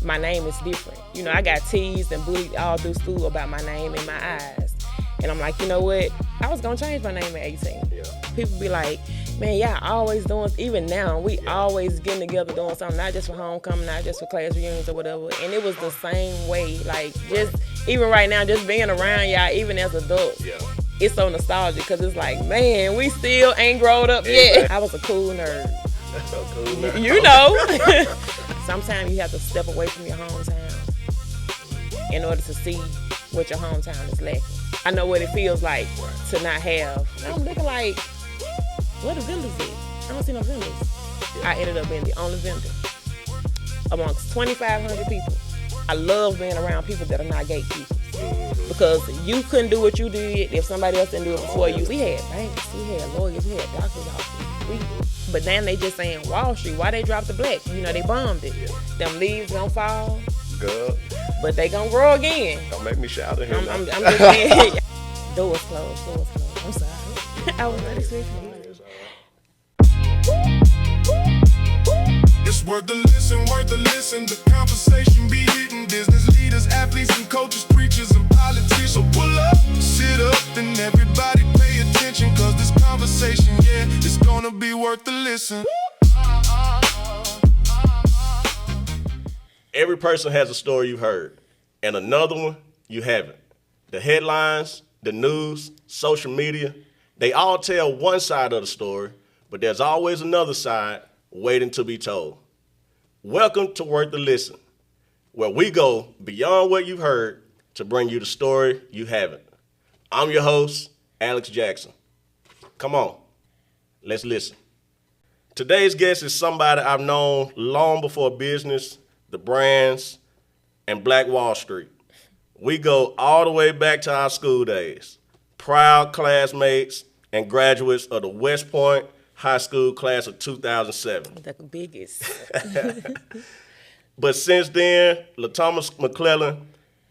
my name is different. You know, I got teased and bullied all through school about my name and my eyes. And I'm like, you know what? I was going to change my name at 18. Yeah. People be like, man, y'all always doing, even now, we always getting together doing something, not just for homecoming, not just for class reunions or whatever. And it was the same way. Like, just, even right now, just being around y'all, even as adults, it's so nostalgic because it's like, man, we still ain't grown up yet. I was a cool nerd. You know. Sometimes you have to step away from your hometown in order to see what your hometown is lacking. I know what it feels like to not have. I'm looking like, where the vendors at? I don't see no vendors. I ended up being the only vendor amongst 2,500 people. I love being around people that are not gatekeepers because you couldn't do what you did if somebody else didn't do it before you. We had banks, we had lawyers, we had doctors' offices. But then they just saying Wall Street, why they dropped the black? You know, they bombed it. Them leaves gonna fall. Good. But they gonna grow again. Don't make me shout at him. I'm just saying. Doors closed. I'm sorry. I was not expecting it. It's worth the listen. The conversation be hitting business leaders, athletes and coaches, preachers and politicians. So pull up, sit up, and everybody pay attention. Cause this conversation, it's gonna be worth the listen. Every person has a story you've heard, and another one you haven't. The headlines, the news, social media, they all tell one side of the story, but there's always another side waiting to be told. Welcome to Worth the Listen, where we go beyond what you've heard to bring you the story you haven't. I'm your host, Alex Jackson. Come on, let's listen. Today's guest is somebody I've known long before business, the brands, and Black Wall Street. We go all the way back to our school days. Proud classmates and graduates of the West Point High School class of 2007. The biggest. But since then, LaThomas McClelland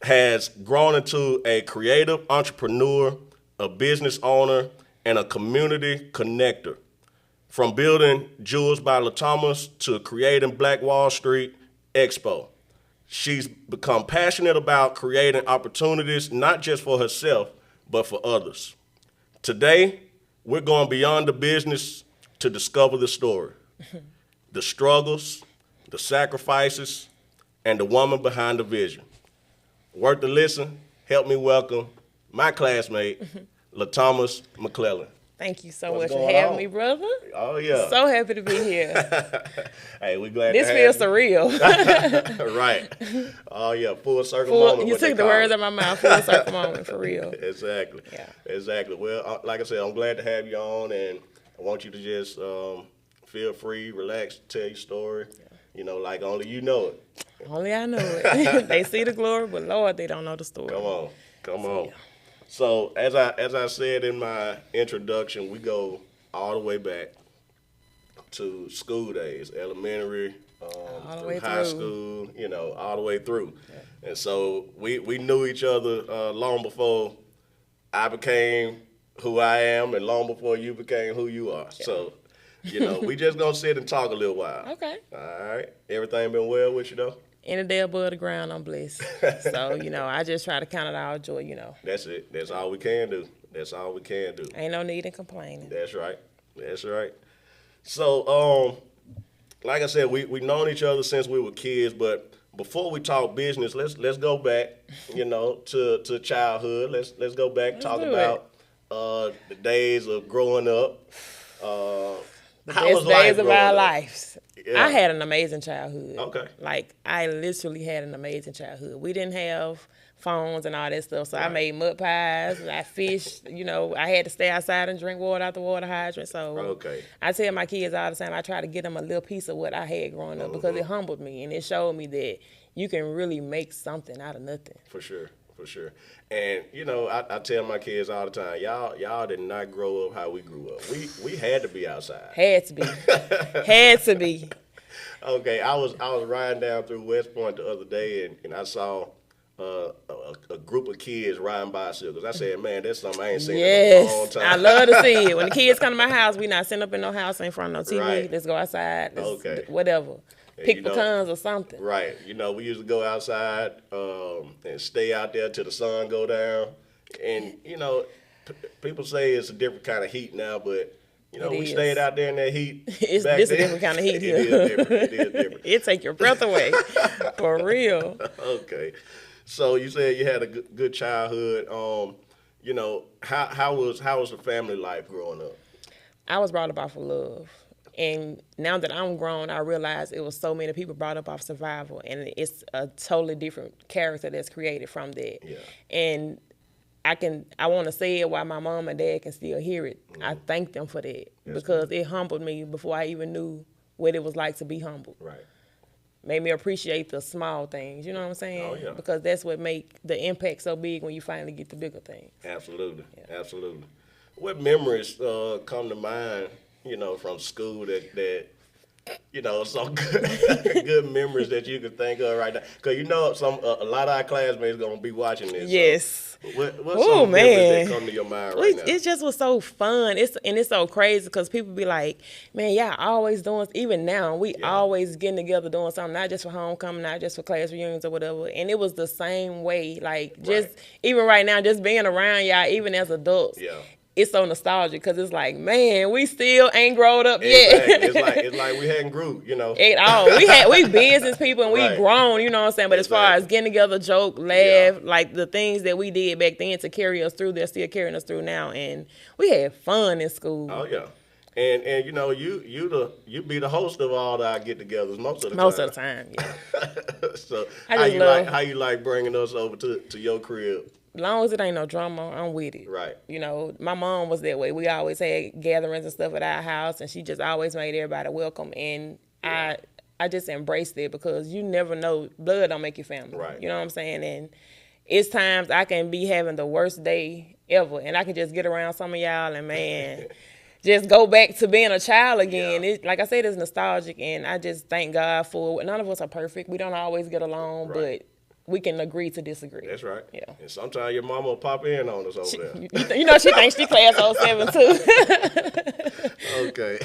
has grown into a creative entrepreneur, a business owner, and a community connector. From building Jewels by LaThomas to creating Black Wall Street Expo. She's become passionate about creating opportunities, not just for herself, but for others. Today, we're going beyond the business to discover the story, the struggles, the sacrifices, and the woman behind the vision. Worth the listen, help me welcome my classmate, LaThomas McClelland. Thank you so much for having me, brother. Oh, yeah. So happy to be here. Hey, we glad this to have feels surreal. Right. Oh, yeah, full circle moment. You took the words out of my mouth, full circle moment, for real. Exactly. Yeah. Exactly. Well, like I said, I'm glad to have you on, and I want you to just feel free, relax, tell your story. Yeah. You know, like only you know it. Only I know it. They see the glory, but Lord, they don't know the story. Come on. Yeah. So as I said in my introduction, we go all the way back to school days, elementary, through high school, you know, all the way through. Yeah. And so we knew each other long before I became who I am and long before you became who you are. Yeah. So, you know, we just gonna sit and talk a little while. Okay. All right. Everything been well with you though? Any day above the ground, I'm blessed. So, you know, I just try to count it all joy, you know. That's it. That's all we can do. Ain't no need in complaining. That's right. So, like I said, we've known each other since we were kids, but before we talk business, let's go back, you know, to childhood. Let's go back, talk about the days of growing up. The best days of our lives. Yeah. I had an amazing childhood. Okay. Like, I literally had an amazing childhood. We didn't have phones and all that stuff, so right. I made mud pies, I fished, you know, I had to stay outside and drink water out the water hydrant. So okay. I tell my kids all the time, I try to get them a little piece of what I had growing up because it humbled me and it showed me that you can really make something out of nothing. For sure. And, you know, I tell my kids all the time, y'all did not grow up how we grew up. We had to be outside. Had to be. Okay, I was riding down through West Point the other day, and I saw a group of kids riding bicycles. I said, man, that's something I ain't seen in a long time. I love to see it. When the kids come to my house, we not sitting up in no house in front of no TV. Right. Let's go outside. Okay. Whatever. pick pecans or something. Right. You know, we used to go outside and stay out there till the sun go down. And, you know, people say it's a different kind of heat now, but, you know, we stayed out there in that heat. It's a different kind of heat here. It is different. It is different. It take your breath away. For real. Okay. So you said you had a good childhood. You know, how was the family life growing up? I was brought up off of love. And now that I'm grown, I realize it was so many people brought up off survival. And it's a totally different character that's created from that. Yeah. And I want to say it while my mom and dad can still hear it. Mm-hmm. I thank them for that because it humbled me before I even knew what it was like to be humbled. Right. Made me appreciate the small things, you know what I'm saying? Oh, yeah. Because that's what make the impact so big when you finally get the bigger things. Absolutely. Yeah. Absolutely. What memories come to mind, you know, from school that you know, some good memories that you can think of right now? Because you know, a lot of our classmates going to be watching this. Yes. So what's some memories that come to your mind right now? It just was so fun. It's so crazy because people be like, man, y'all always doing, even now, we always getting together doing something, not just for homecoming, not just for class reunions or whatever. And it was the same way, like just, even right now, just being around y'all, even as adults. Yeah. It's so nostalgic because it's like, man, we still ain't grown up Exactly. yet. It's like we hadn't grew, you know. At all. We business people and we grown, you know what I'm saying? But as far as getting together, joke, laugh, like the things that we did back then to carry us through, they're still carrying us through now. And we had fun in school. Oh yeah. And you know, you be the host of all our get-togethers most of the time. Most of the time, yeah. So how you like bringing us over to your crib? As long as it ain't no drama, I'm with it. Right. You know, my mom was that way. We always had gatherings and stuff at our house, and she just always made everybody welcome. And I just embraced it because you never know, blood don't make you family. Right. You know what I'm saying? And it's times I can be having the worst day ever, and I can just get around some of y'all and, man, just go back to being a child again. Yeah. Like I said, it's nostalgic, and I just thank God for it. None of us are perfect. We don't always get along, but we can agree to disagree. That's right. Yeah. And sometimes your mama will pop in on us over there. You know, she thinks she class 07 too. Okay.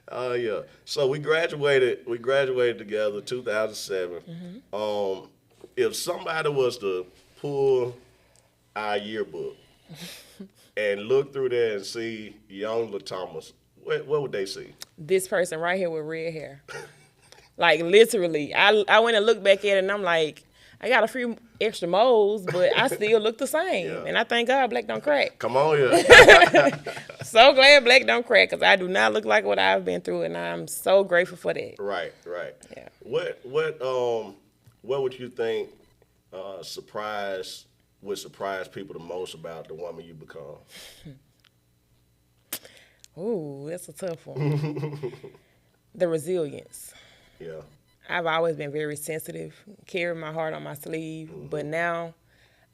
Oh yeah. So we graduated together 2007. Mm-hmm. If somebody was to pull our yearbook and look through there and see young LaThomas, what would they see? This person right here with red hair. Like, literally. I went and looked back at it, and I'm like, I got a few extra moles, but I still look the same. Yeah. And I thank God black don't crack. Come on here. So glad black don't crack, because I do not look like what I've been through, and I'm so grateful for that. Right. Yeah. What would you think would surprise people the most about the woman you become? Ooh, that's a tough one. The resilience. Yeah. I've always been very sensitive, carry my heart on my sleeve, but now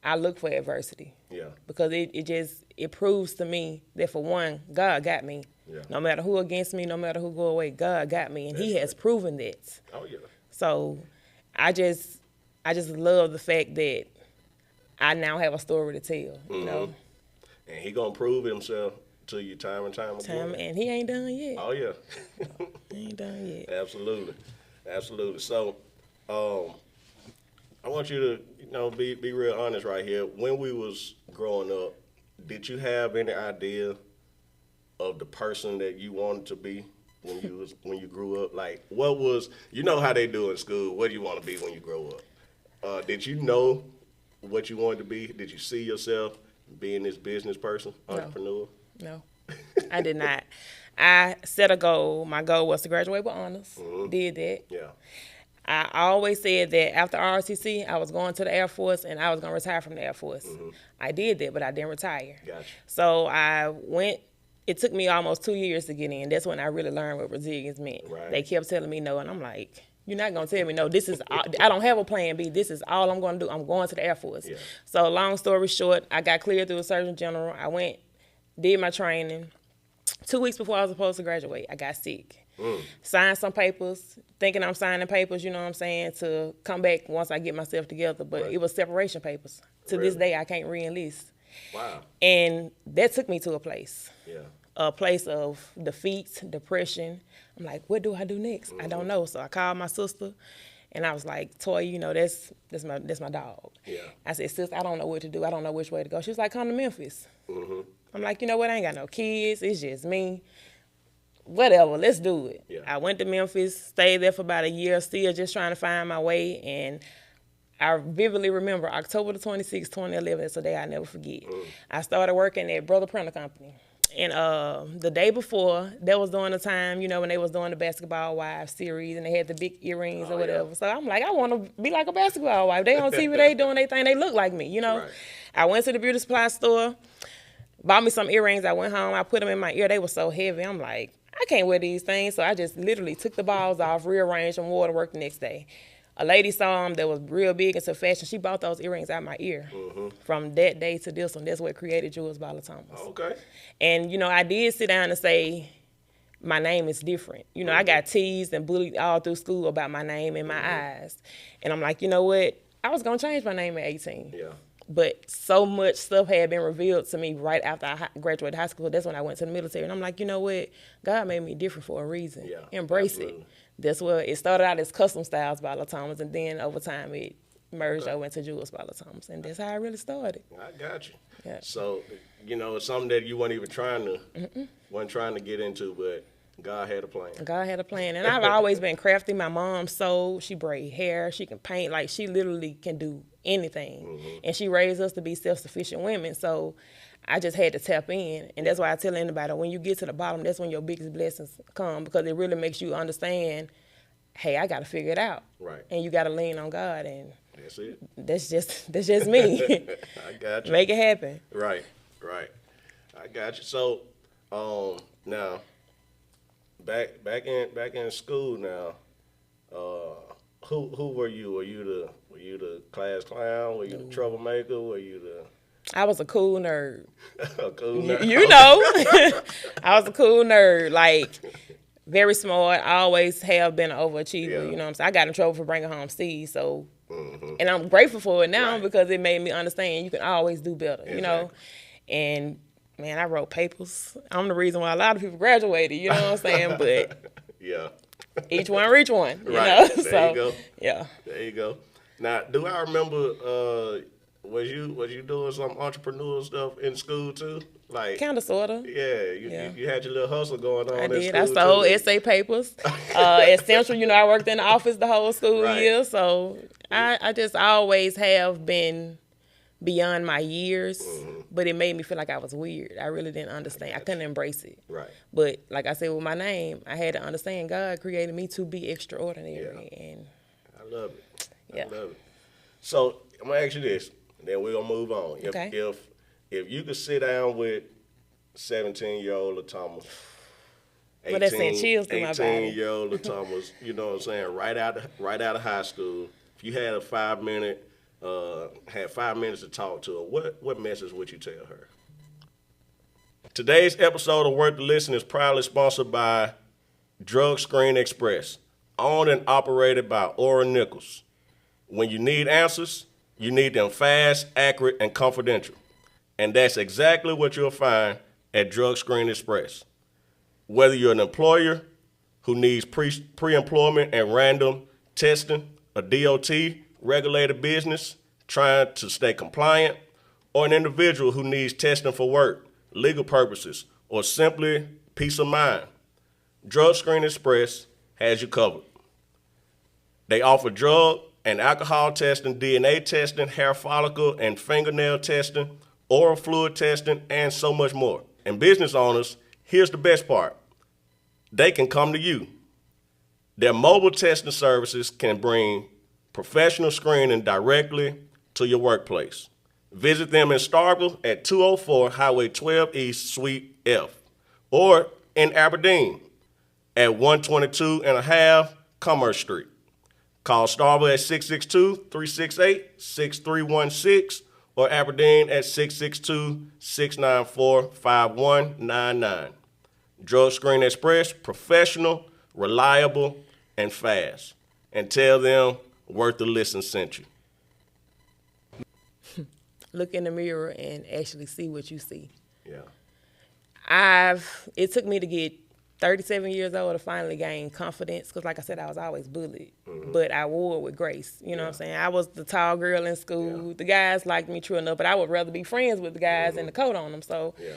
I look for adversity. Yeah. Because it proves to me that, for one, God got me. Yeah. No matter who against me, no matter who go away, God got me, and He has proven that. Oh yeah. So I just love the fact that I now have a story to tell. You know. And He gonna prove Himself to you time and time again. And He ain't done yet. Oh yeah. He ain't done yet. Absolutely. So, I want you to, be real honest right here. When we was growing up, did you have any idea of the person that you wanted to be when you grew up? Like, what was, how they do in school? What do you want to be when you grow up? Did you know what you wanted to be? Did you see yourself being this business person, entrepreneur? No, I did not. I set a goal. My goal was to graduate with honors. Did that. Yeah. I always said that after ROTC, I was going to the Air Force and I was going to retire from the Air Force. I did that, but I didn't retire. Gotcha. So I went. It took me almost 2 years to get in. That's when I really learned what resilience meant. Right. They kept telling me no, and I'm like, you're not going to tell me no. This is I don't have a plan B. This is all I'm going to do. I'm going to the Air Force. Yeah. So long story short, I got cleared through the Surgeon General. I went, did my training. 2 weeks before I was supposed to graduate, I got sick. Signed some papers, thinking I'm signing papers, to come back once I get myself together. But it was separation papers. To this day, I can't re-enlist. Wow. And that took me to a place. Yeah. a place of defeat, depression. I'm like, what do I do next? I don't know. So I called my sister, and I was like, Toy, you know, that's my dog. Yeah. I said, sis, I don't know what to do. I don't know which way to go. She was like, come to Memphis. I'm like, you know what? I ain't got no kids. It's just me. Whatever, let's do it. Yeah. I went to Memphis, stayed there for about a year, still just trying to find my way. And I vividly remember October the 26th, 2011. That's a day I never forget. I started working at Brother Printer Company. And the day before, that was during the time, you know, when they was doing the Basketball Wives series and they had the big earrings or whatever. Yeah. So I'm like, I want to be like a basketball wife. They on TV, they doing their thing, they look like me, you know. Right. I went to the beauty supply store, bought me some earrings. I went home, I put them in my ear. They were so heavy. I'm like, I can't wear these things. So I just literally took the balls off, rearranged them, wore to work the next day. A lady saw them that was real big into fashion. She bought those earrings out my ear. From that day to this one, that's what created Jewels by LaThomas. Okay. And, you know, I did sit down and say, my name is different. You know, I got teased and bullied all through school about my name and my eyes. And I'm like, you know what? I was going to change my name at 18. Yeah. But so much stuff had been revealed to me right after I graduated high school. That's when I went to the military. And I'm like, you know what? God made me different for a reason. Yeah, Embrace absolutely. it. That's what it started out as Custom Styles by LaThomas, and then over time it merged over into Jewels by LaThomas. And that's how I really started. I got you. Yeah. So, you know, it's something that you weren't even trying to get into, but God had a plan. God had a plan. And I've always been crafty. My mom sewed. She braid hair. She can paint. Like, she literally can do anything. And she raised us to be self-sufficient women. So I just had to tap in. And that's why I tell anybody, when you get to the bottom, that's when your biggest blessings come, because it really makes you understand, hey, I got to figure it out. Right. And you got to lean on God. And That's it. that's just me. I got you. Make it happen. Right. I got you. So, now, back in school now, who were you? Were you the class clown? Were you the troublemaker? Were you the I was a cool nerd. cool nerd? You know, I was a cool nerd, like very smart. I always have been an overachiever. Yeah. You know what I'm saying? I got in trouble for bringing home C's, so, and I'm grateful for it now because it made me understand you can always do better, you know? And man, I wrote papers. I'm the reason why a lot of people graduated, you know what I'm saying? But Yeah. each one reach one, you Right. know? There So, you go. yeah. There you go. Now, do I remember? Was you doing some entrepreneurial stuff in school too? Like, Kind of, sort of. yeah, you had your little hustle going on. I in did. I school, sold too. essay papers. At Central, you know, I worked in the office the whole school Right. year. So I just always have been beyond my years, but it made me feel like I was weird. I really didn't understand. I couldn't embrace it. Right. But like I said with my name, I had to understand God created me to be extraordinary. And I love it. Yeah. I love it. So I'm gonna ask you this, and then we're gonna move on. Okay. If you could sit down with 17-year-old LaThomas, Well, that's sent chills through my body. 18-year-old LaThomas, you know what I'm saying, right out of high school, if you had 5 minutes to talk to her, what message would you tell her? Today's episode of Worth the Listen is proudly sponsored by Drug Screen Express, owned and operated by Ora Nichols. When you need answers, you need them fast, accurate, and confidential. And that's exactly what you'll find at Drug Screen Express. Whether you're an employer who needs pre-employment and random testing, a DOT regulated business trying to stay compliant, or an individual who needs testing for work, legal purposes, or simply peace of mind, Drug Screen Express has you covered. They offer drug and alcohol testing, DNA testing, hair follicle and fingernail testing, oral fluid testing, and so much more. And business owners, here's the best part. They can come to you. Their mobile testing services can bring professional screening directly to your workplace. Visit them in Starkville at 204 Highway 12 East, Suite F, or in Aberdeen at 122.5 Commerce Street. Call Starkville at 662-368-6316 or Aberdeen at 662-694-5199. Drug Screen Express, professional, reliable, and fast. And tell them Worth the Listen sent you. look in the mirror and actually see what you see. Yeah. It took me to get 37 years old to finally gain confidence, because like I said, I was always bullied, but I wore it with grace. You know what I'm saying? I was the tall girl in school. Yeah. The guys liked me true enough, but I would rather be friends with the guys in the coat on them. So Yeah.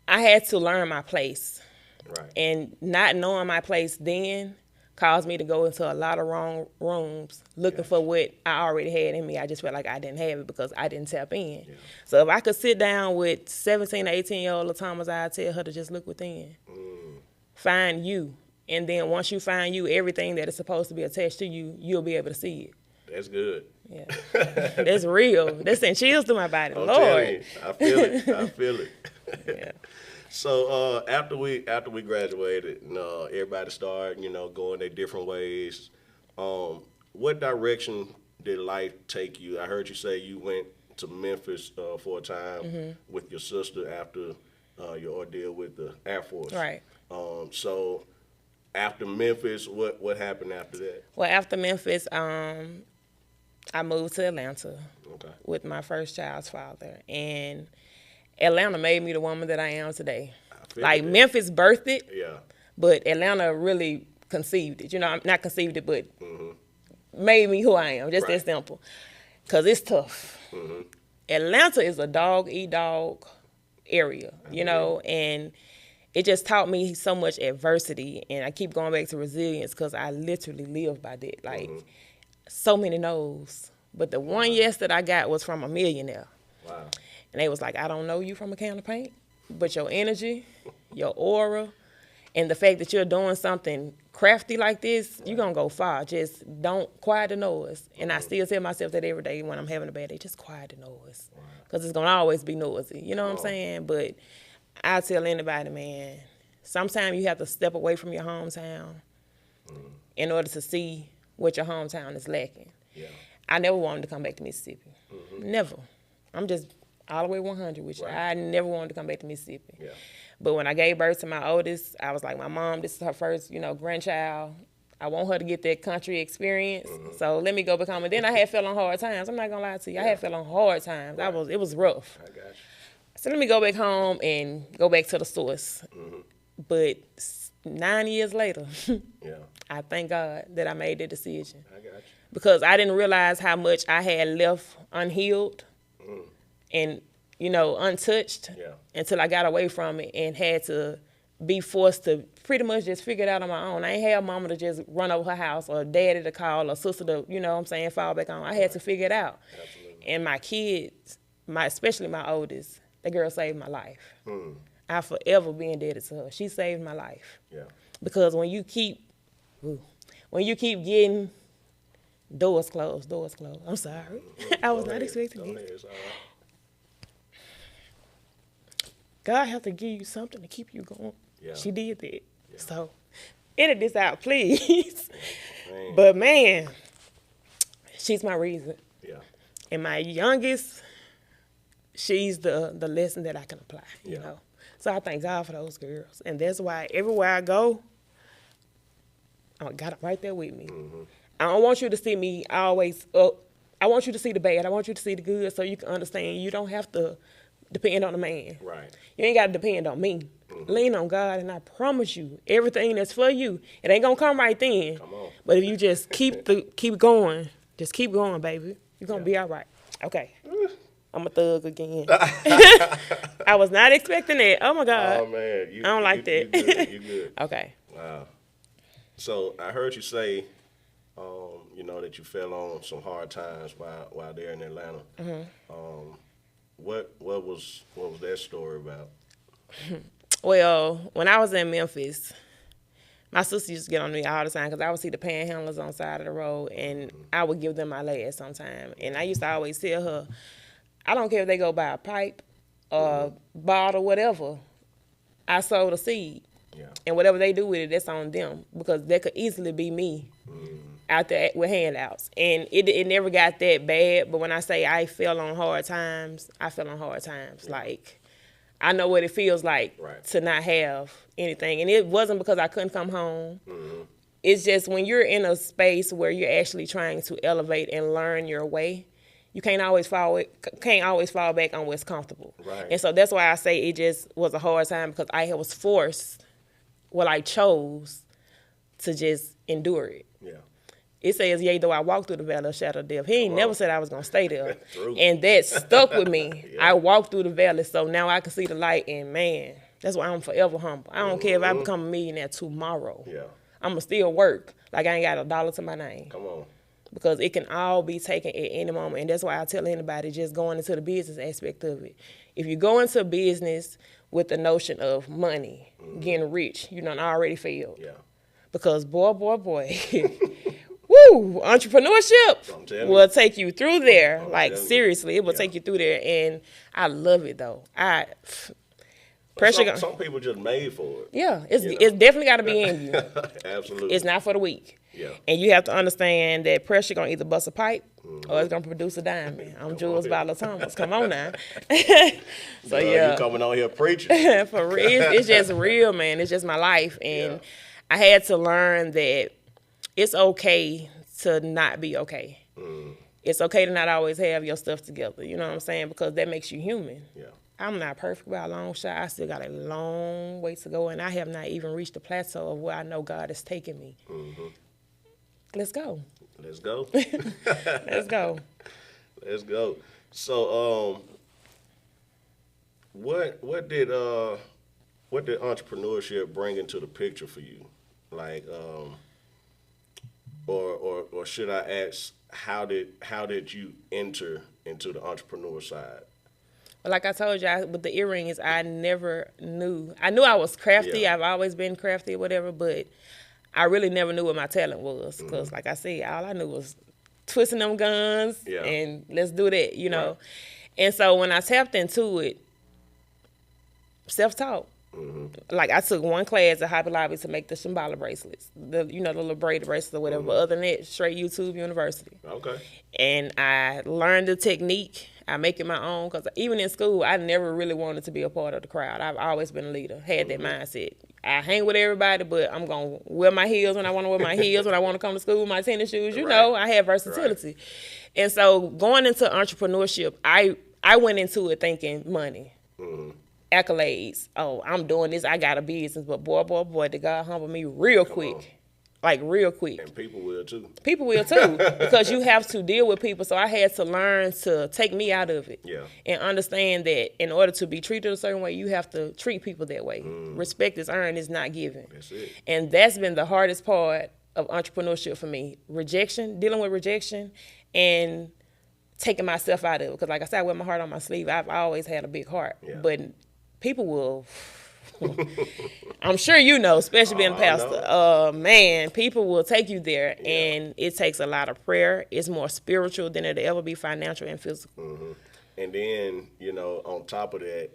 I had to learn my place. Right. And not knowing my place then caused me to go into a lot of wrong rooms looking for what I already had in me. I just felt like I didn't have it because I didn't tap in. Yeah. So if I could sit down with 17 or 18-year-old LaThomas, I'd tell her to just look within. Find you. And then once you find you, everything that is supposed to be attached to you, you'll be able to see it. That's good. Yeah. That's real. That sent chills through my body. I'm Lord. telling you, I feel it. I feel it. Yeah. So after we graduated, everybody started, going their different ways. What direction did life take you? I heard you say you went to Memphis for a time with your sister after your ordeal with the Air Force. Right. So after Memphis, what happened after that? Well, after Memphis, I moved to Atlanta with my first child's father. And Atlanta made me the woman that I am today. Like, Memphis birthed it, but Atlanta really conceived it. Not conceived it, but made me who I am, just that simple. Because it's tough. Atlanta is a dog-eat-dog area, and it just taught me so much adversity. And I keep going back to resilience because I literally live by that. Like, so many no's. But the one yes that I got was from a millionaire. Wow. And they was like, I don't know you from a can of paint, but your energy, your aura, and the fact that you're doing something crafty like this, you're going to go far. Just don't quiet the noise. And I still tell myself that every day when I'm having a bad day, just quiet the noise. Because it's going to always be noisy. You know what I'm saying? But I tell anybody, man, sometimes you have to step away from your hometown in order to see what your hometown is lacking. Yeah. I never wanted to come back to Mississippi. Never. I'm just all the way 100 with you. I never wanted to come back to Mississippi. Yeah. But when I gave birth to my oldest, I was like, my mom, this is her first, grandchild. I want her to get that country experience. So let me go back home. And then I had fell on hard times. I'm not gonna lie to you. I had fell on hard times. It was rough. I got you. So let me go back home and go back to the source. But 9 years later, I thank God that I made that decision. I got you. Because I didn't realize how much I had left unhealed and, untouched until I got away from it and had to be forced to pretty much just figure it out on my own. I ain't have mama to just run over her house or daddy to call or sister to, fall back on. I had to figure it out. Absolutely. And my kids, especially my oldest, that girl saved my life. I'll forever be indebted to her. She saved my life. Yeah. Because when you keep getting doors closed. I'm sorry. I was not expecting this. God have to give you something to keep you going. Yeah. She did that. Yeah. So edit this out, please. Man. But man, she's my reason. Yeah. And my youngest, she's the lesson that I can apply, you know. So I thank God for those girls. And that's why everywhere I go, I got them right there with me. I don't want you to see me always up. I want you to see the bad. I want you to see the good so you can understand you don't have to depend on a man. Right. You ain't got to depend on me. Lean on God, and I promise you, everything that's for you, it ain't going to come right then. Come on. But if you just keep going, just keep going, baby, you're going to be all right. Okay. I'm a thug again. I was not expecting that. Oh, my God. Oh, man. I don't like that. You good. You good. Okay. Wow. So I heard you say, that you fell on some hard times while there in Atlanta. What was that story about? Well, when I was in Memphis, my sister used to get on me all the time because I would see the panhandlers on the side of the road, and I would give them my last sometime. And I used to always tell her, I don't care if they go buy a pipe or bottle, whatever. I sowed a seed. Yeah. And whatever they do with it, that's on them, because that could easily be me out there with handouts. And it never got that bad, but when I say I fell on hard times, I fell on hard times. Yeah. Like, I know what it feels like Right. to not have anything. And it wasn't because I couldn't come home. It's just when you're in a space where you're actually trying to elevate and learn your way, you can't always fall back on what's comfortable. Right. And so that's why I say it just was a hard time, because I was forced, I chose to just endure it. Yeah. It says, yea, though I walk through the valley of shadow of death. He ain't never said I was going to stay there. True. And that stuck with me. Yeah. I walked through the valley, so now I can see the light, and man, that's why I'm forever humble. I don't care if I become a millionaire tomorrow. Yeah. I'm going to still work like I ain't got a dollar to my name. Come on. Because it can all be taken at any moment. And that's why I tell anybody just going into the business aspect of it. If you go into business with the notion of money, getting rich, you done already failed. Yeah. Because boy, woo, entrepreneurship I'm telling will take you through there. telling you. Seriously, it will take you through there. And I love it, though. Pressure. Some people just made for it. Yeah, it's definitely got to be in you. Absolutely. It's not for the weak. Yeah. And you have to understand that pressure going to either bust a pipe or it's going to produce a diamond. I'm Jules by LaThomas. Come on now. So, yeah. You coming on here preaching. For real. It's just real, man. It's just my life. And I had to learn that it's okay to not be okay. It's okay to not always have your stuff together. You know what I'm saying? Because that makes you human. Yeah. I'm not perfect by a long shot. I still got a long way to go, and I have not even reached the plateau of where I know God is taking me. Let's go. Let's go. Let's go. Let's go. So, what did entrepreneurship bring into the picture for you? Like, or should I ask, how did you enter into the entrepreneur side? Like I told you, with the earrings, I never knew. I knew I was crafty. Yeah. I've always been crafty or whatever, but I really never knew what my talent was. Because, like I said, all I knew was twisting them guns and let's do that, you know. Right. And so when I tapped into it, self-taught. Like, I took one class at Hobby Lobby to make the Shambhala bracelets, the little braided bracelets or whatever. But other than that, straight YouTube University. Okay. And I learned the technique. I make it my own, because even in school, I never really wanted to be a part of the crowd. I've always been a leader, had that mindset. I hang with everybody, but I'm going to wear my heels when I want to wear my heels, when I want to come to school with my tennis shoes. You know, I have versatility. Right. And so going into entrepreneurship, I went into it thinking money. Accolades. Oh, I'm doing this. I got a business. But boy, did God humble me real quick. Like, real quick. And people will, too. People will, too, because you have to deal with people. So I had to learn to take me out of it and understand that in order to be treated a certain way, you have to treat people that way. Respect is earned, is not given. That's it. And that's been the hardest part of entrepreneurship for me. Dealing with rejection and taking myself out of it. Because like I said, I wear my heart on my sleeve. I've always had a big heart. Yeah. But people will... I'm sure you know, especially being a pastor. Man, people will take you there, and it takes a lot of prayer. It's more spiritual than it'll ever be financial and physical. And then, you know, on top of that,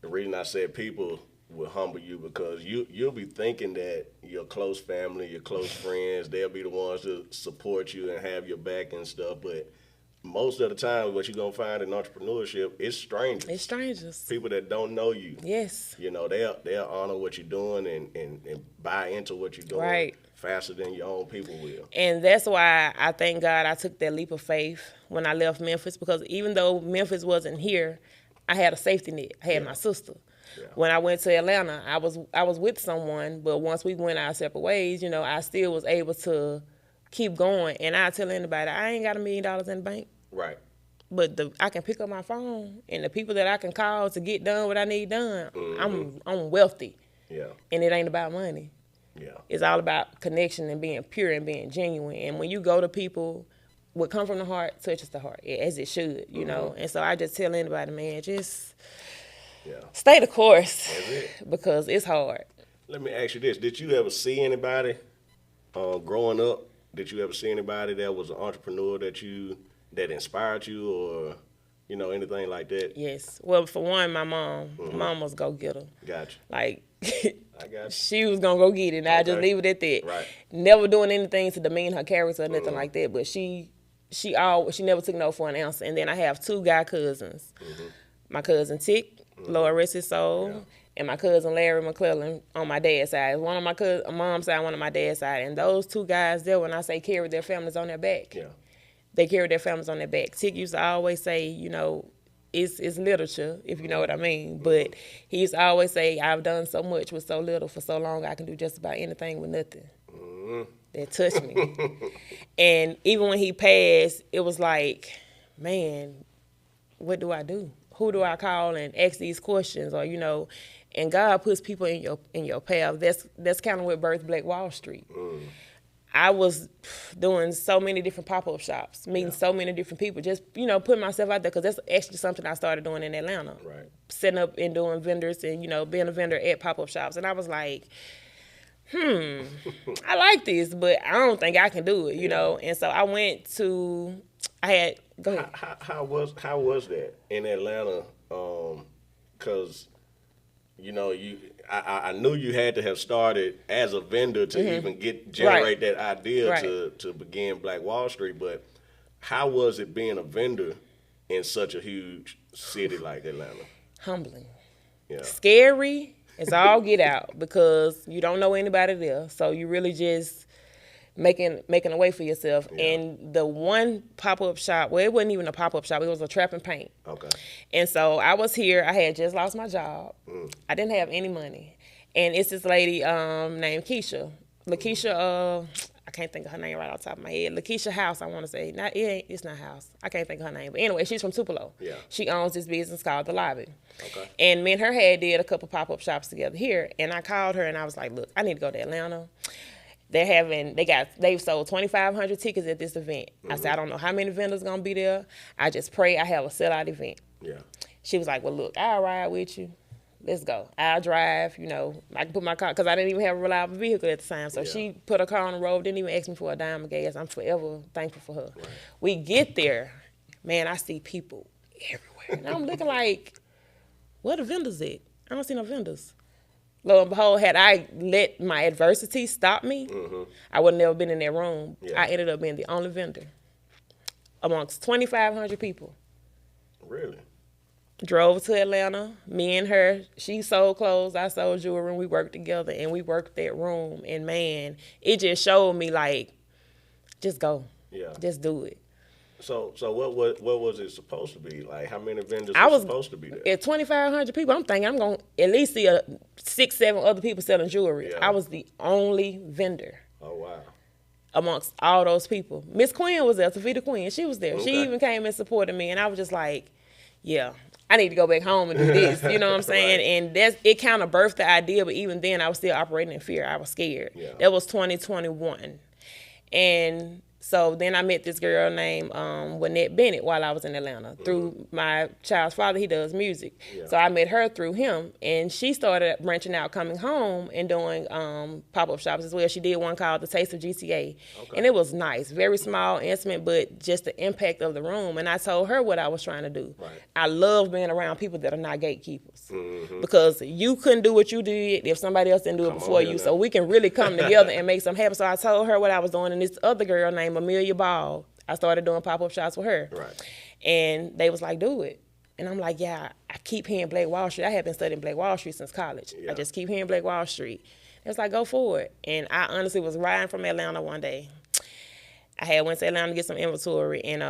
the reason I said people will humble you, because you'll be thinking that your close family, your close friends, they'll be the ones to support you and have your back and stuff, but most of the time, what you're going to find in entrepreneurship is strangers. It's strangers. People that don't know you. Yes. You know, they'll honor what you're doing and buy into what you're doing faster than your own people will. And that's why I thank God I took that leap of faith when I left Memphis, because even though Memphis wasn't here, I had a safety net. I had my sister. Yeah. When I went to Atlanta, I was with someone, but once we went our separate ways, you know, I still was able to keep going. And I tell anybody, I ain't got $1 million in the bank. Right. But I can pick up my phone, and the people that I can call to get done what I need done, I'm wealthy. Yeah. And it ain't about money. Yeah. It's all about connection and being pure and being genuine. And when you go to people, what come from the heart touches the heart, as it should, you know. And so I just tell anybody, man, just stay the course, because it's hard. Let me ask you this. Did you ever see anybody growing up? Did you ever see anybody that was an entrepreneur that inspired you, or, you know, anything like that? Yes. Well, for one, my mom. My mom was go-getter. Gotcha. Like, I got you. She was going to go get it, and I just leave it at that. Right. Never doing anything to demean her character or nothing like that, but she never took no for an answer. And then I have 2 guy cousins. My cousin Tick, Lord rest his soul, and my cousin Larry McClelland on my dad's side. One on my mom's side, one on my dad's side. And those 2 guys there, when I say carried their families on their back. Yeah. they carry their families on their back. Tick used to always say, it's literature, if you know what I mean. But he used to always say, I've done so much with so little for so long, I can do just about anything with nothing. That touched me. And even when he passed, it was like, man, what do I do? Who do I call and ask these questions? Or, and God puts people in your path. That's kind of what birthed Black Wall Street. I was doing so many different pop-up shops, meeting so many different people, just, putting myself out there, because that's actually something I started doing in Atlanta. Right. Setting up and doing vendors and, being a vendor at pop-up shops. And I was like, I like this, but I don't think I can do it, And so I went to, go ahead. How was that in Atlanta? Because, I knew you had to have started as a vendor to even generate that idea to begin Black Wall Street. But how was it being a vendor in such a huge city like Atlanta? Humbling. Yeah. Scary as all get out, because you don't know anybody there. So you really just making a way for yourself. Yeah. And the one pop-up shop, well, it wasn't even a pop-up shop, it was a trap and paint. Okay. And so I was here, I had just lost my job. I didn't have any money. And it's this lady named Keisha. LaKeisha, I can't think of her name right off the top of my head. LaKeisha House, I want to say. It's not House. I can't think of her name. But anyway, she's from Tupelo. Yeah. She owns this business called The Lobby. Okay. And me and her did a couple pop-up shops together here. And I called her and I was like, look, I need to go to Atlanta. They've sold 2,500 tickets at this event. I said, I don't know how many vendors gonna be there. I just pray I have a sellout event. Yeah. She was like, well, look, I'll ride with you. Let's go. I'll drive, I can put my car, because I didn't even have a reliable vehicle at the time. So she put her car on the road, didn't even ask me for a dime of gas. I'm forever thankful for her. Right. We get there, man, I see people everywhere. And I'm looking like, where the vendors at? I don't see no vendors. Lo and behold, had I let my adversity stop me, I would have never been in that room. Yeah. I ended up being the only vendor amongst 2,500 people. Really? Drove to Atlanta, me and her, she sold clothes, I sold jewelry, and we worked together, and we worked that room. And man, it just showed me, like, just go. Yeah. Just do it. So what was it supposed to be? Like, how many vendors were supposed to be there? At 2,500 people, I'm thinking I'm going to at least see 6, 7 other people selling jewelry. Yeah. I was the only vendor. Oh, wow. Amongst all those people. Miss Quinn was there, Tavita Quinn, she was there. Okay. She even came and supported me, and I was just like, yeah, I need to go back home and do this, you know what I'm saying? Right. And it kind of birthed the idea, but even then I was still operating in fear. I was scared. Yeah. That was 2021. And so then I met this girl named Wynette Bennett while I was in Atlanta through my child's father. He does music. Yeah. So I met her through him, and she started branching out, coming home and doing pop-up shops as well. She did one called The Taste of GCA. Okay. And it was nice, very small, intimate, but just the impact of the room. And I told her what I was trying to do. Right. I love being around people that are not gatekeepers, because you couldn't do what you did if somebody else didn't do it before you. Now. So we can really come together and make something happen. So I told her what I was doing, and this other girl named Amelia Ball, I started doing pop-up shops with her. Right. And they was like, do it. And I'm like, yeah, I keep hearing Black Wall Street. I have been studying Black Wall Street since college. Yeah. I just keep hearing Black Wall Street. It was like, go for it. And I honestly was riding from Atlanta one day. I went to Atlanta to get some inventory, and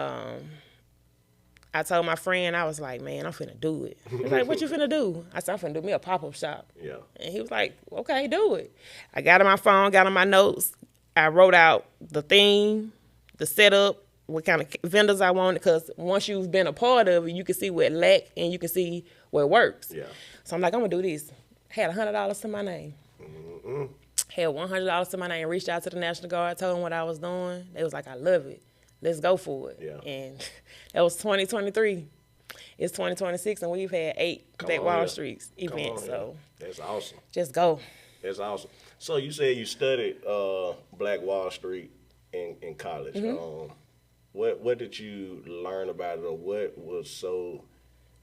I told my friend, I was like, man, I'm finna do it. He was like, what you finna do? I said, I'm finna do me a pop-up shop. Yeah. And he was like, okay, do it. I got on my phone, got on my notes. I wrote out the theme, the setup, what kind of vendors I wanted, because once you've been a part of it, you can see where it lack and you can see where it works. Yeah. So I'm like, I'm gonna do this. Had $100 to my name. Had $100 to my name. Reached out to the National Guard, told them what I was doing. They was like, I love it. Let's go for it. Yeah. And that was 2023. It's 2026, and we've had 8 Black Wall Street events. So that's awesome. Just go. That's awesome. So you said you studied Black Wall Street in college. What did you learn about it, or what was so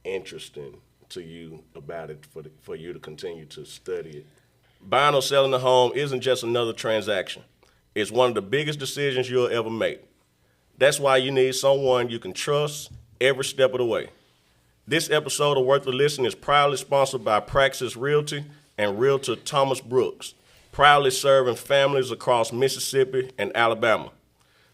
interesting to you about it for you to continue to study it? Buying or selling a home isn't just another transaction. It's one of the biggest decisions you'll ever make. That's why you need someone you can trust every step of the way. This episode of Worth the Listen is proudly sponsored by Praxis Realty and Realtor Thomas Brooks, proudly serving families across Mississippi and Alabama.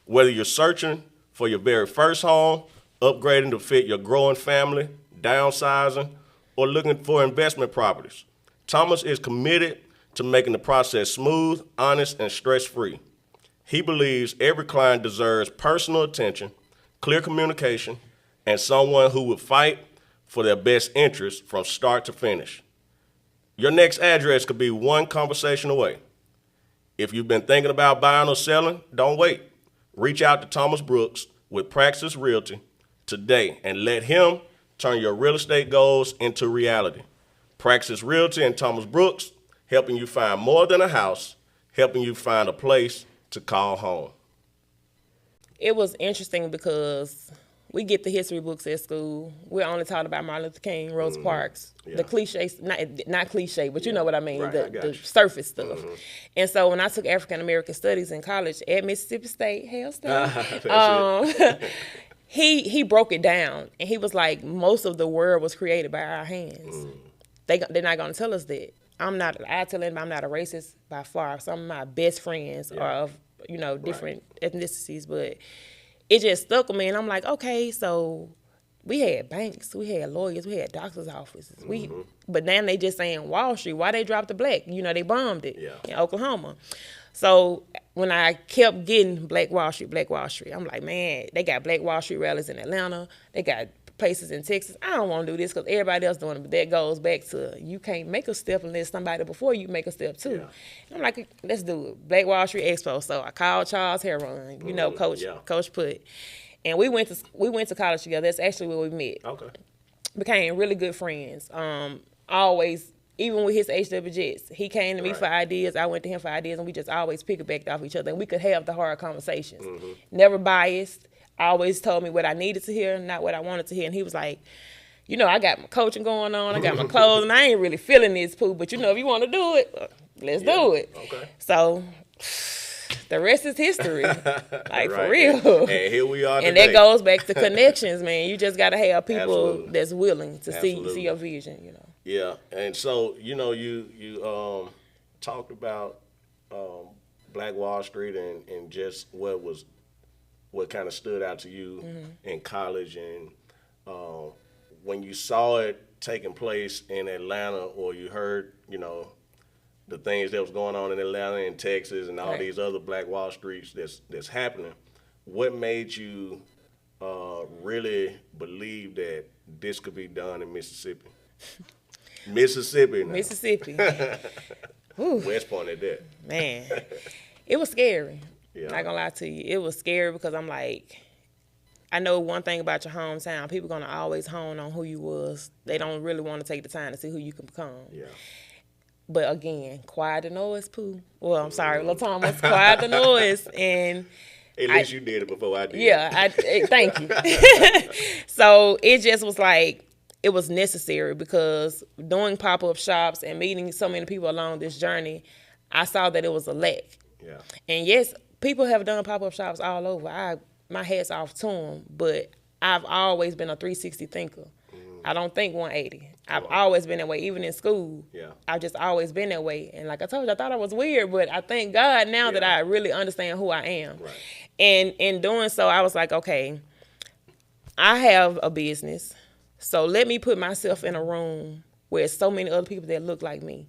Whether you're searching for your very first home, upgrading to fit your growing family, downsizing, or looking for investment properties. Thomas is committed to making the process smooth, honest, and stress-free. He believes every client deserves personal attention, clear communication, and someone who will fight for their best interests from start to finish. Your next address could be one conversation away. If you've been thinking about buying or selling, don't wait. Reach out to Thomas Brooks with Praxis Realty today and let him turn your real estate goals into reality. Praxis Realty and Thomas Brooks, helping you find more than a house, helping you find a place to call home. It was interesting because we get the history books at school. We're only taught about Martin Luther King, Rosa Parks, the cliches, not cliche, but you know what I mean, the surface stuff. And so when I took African American Studies in college at Mississippi State, he broke it down, and he was like, most of the world was created by our hands. They're not going to tell us that. I tell them I'm not a racist by far. Some of my best friends are of, different ethnicities, but it just stuck with me, and I'm like, okay, so we had banks, we had lawyers, we had doctors' offices. But now they just saying Wall Street. Why they dropped the black? They bombed it in Oklahoma. So when I kept getting Black Wall Street, I'm like, man, they got Black Wall Street rallies in Atlanta. They got places in Texas. I don't want to do this because everybody else doing it, but that goes back to you can't make a step unless somebody before you make a step too. And I'm like, let's do it. Black Wall Street Expo. So I called Charles Heron, Coach Put, and we went to college together. That's actually where we met. Okay. Became really good friends. Always, even with his HW Jets, he came to me for ideas. I went to him for ideas, and we just always piggybacked off each other, and we could have the hard conversations. Never biased. Always told me what I needed to hear, not what I wanted to hear. And he was like, I got my coaching going on, I got my clothes, and I ain't really feeling this, Pooh. But if you want to do it, let's do it. Okay. So the rest is history, for real. And here we are today. And that goes back to connections, man. You just got to have people that's willing to see your vision, Yeah, and so, you talked about Black Wall Street and just what kind of stood out to you in college, and when you saw it taking place in Atlanta, or you heard, the things that was going on in Atlanta and Texas and all these other Black Wall Streets that's happening, what made you really believe that this could be done in Mississippi? Mississippi. West Point at that. Man, it was scary. Yeah. Not gonna lie to you. It was scary because I'm like, I know one thing about your hometown. People gonna always hone on who you was. They don't really want to take the time to see who you can become. Yeah. But again, quiet the noise, Pooh. Well, I'm sorry, LaThomas, quiet the noise. And at least you did it before I did. Yeah, thank you. So it just was like, it was necessary because doing pop-up shops and meeting so many people along this journey, I saw that it was a lack. Yeah. And yes, people have done pop-up shops all over. My hat's off to them, but I've always been a 360 thinker. I don't think 180. I've always been that way, even in school. Yeah. I've just always been that way. And like I told you, I thought I was weird, but I thank God now that I really understand who I am. Right. And in doing so, I was like, okay, I have a business, so let me put myself in a room where so many other people that look like me.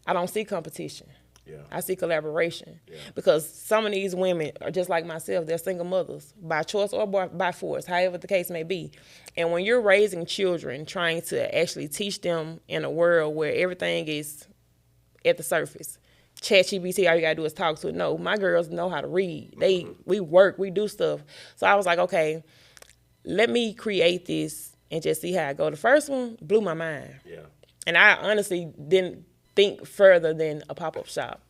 I don't see competition. Yeah. I see collaboration because some of these women are just like myself. They're single mothers by choice or by force, however the case may be. And when you're raising children, trying to actually teach them in a world where everything is at the surface, ChatGPT, all you gotta do is talk to it. No, my girls know how to read. We work, we do stuff. So I was like, okay, let me create this and just see how I go. The first one blew my mind. Yeah. And I honestly didn't think further than a pop-up shop.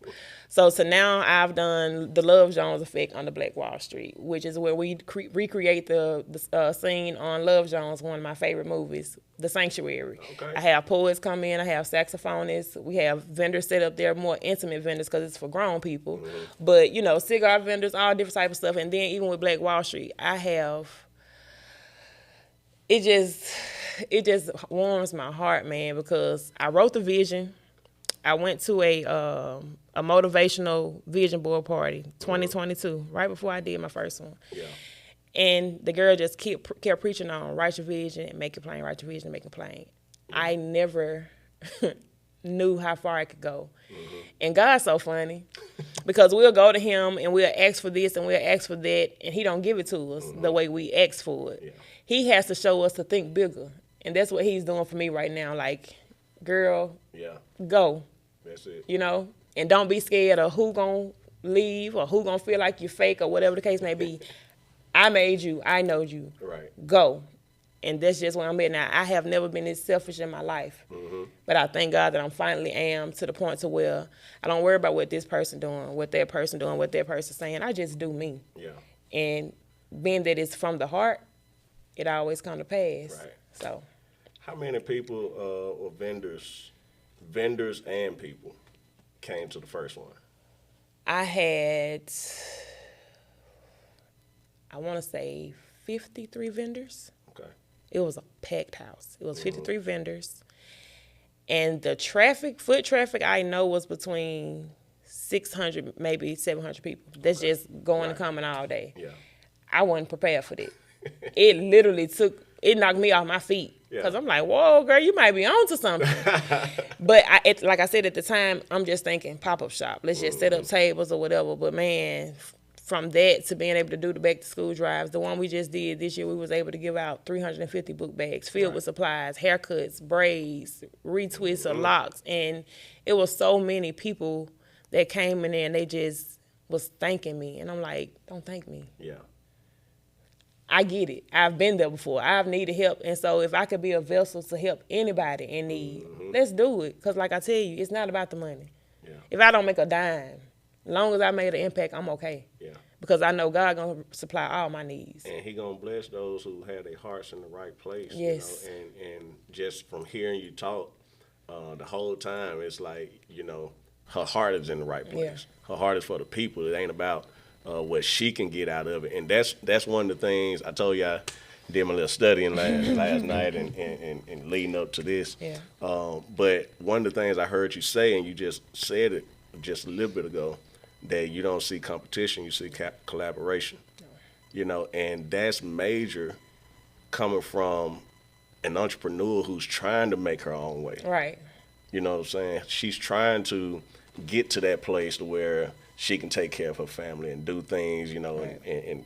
So now I've done the Love Jones effect on the Black Wall Street, which is where we recreate the scene on Love Jones, one of my favorite movies, The Sanctuary. Okay. I have poets come in, I have saxophonists, we have vendors set up there, more intimate vendors because it's for grown people. But, cigar vendors, all different type of stuff. And then even with Black Wall Street, I have, it just warms my heart, man, because I wrote the vision. I went to a motivational vision board party, 2022, right before I did my first one. Yeah. And the girl just kept preaching on write your vision and make it plain, write your vision and make it plain. I never knew how far I could go. And God's so funny because we'll go to him and we'll ask for this and we'll ask for that, and he don't give it to us the way we ask for it. Yeah. He has to show us to think bigger. And that's what he's doing for me right now. Like, girl, go. That's it. You know? And don't be scared of who gonna leave or who gonna feel like you're fake or whatever the case may be. I made you. I know you. Right. Go. And that's just where I'm at now. I have never been this selfish in my life. But I thank God that I'm finally am to the point to where I don't worry about what this person doing, what that person doing, what that person saying. I just do me. Yeah. And being that it's from the heart, it always come to pass. Right. So. How many people or vendors and people came to the first one? I had, I want to say 53 vendors. Okay. It was a packed house. It was 53 vendors. And the foot traffic, I know was between 600, maybe 700 people. That's just going and coming all day. Yeah. I wasn't prepared for that. It literally it knocked me off my feet. Because I'm like, whoa, girl, you might be on to something. But like I said at the time, I'm just thinking pop-up shop. Let's just set up tables or whatever. But, man, from that to being able to do the back-to-school drives, the one we just did this year, we was able to give out 350 book bags filled with supplies, haircuts, braids, retwists of locks. And it was so many people that came in there and they just was thanking me. And I'm like, don't thank me. Yeah. I get it. I've been there before. I've needed help. And so if I could be a vessel to help anybody in need, let's do it. Because like I tell you, it's not about the money. Yeah. If I don't make a dime, as long as I made an impact, I'm okay. Yeah. Because I know God going to supply all my needs. And he going to bless those who have their hearts in the right place. Yes. You know? And just from hearing you talk the whole time, it's like, you know, her heart is in the right place. Yeah. Her heart is for the people. It ain't about what she can get out of it. And that's one of the things I told you I did my little studying last night and leading up to this. Yeah. But one of the things I heard you say, and you just said it just a little bit ago, that you don't see competition, you see collaboration. No. You know, and that's major coming from an entrepreneur who's trying to make her own way. Right. You know what I'm saying? She's trying to get to that place to where she can take care of her family and do things, you know, right.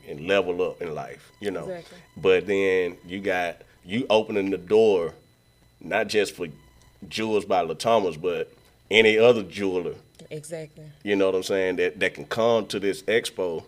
and level up in life, you know. Exactly. But then you opening the door, not just for Jewels by LaThomas, but any other jeweler. Exactly. You know what I'm saying? That can come to this expo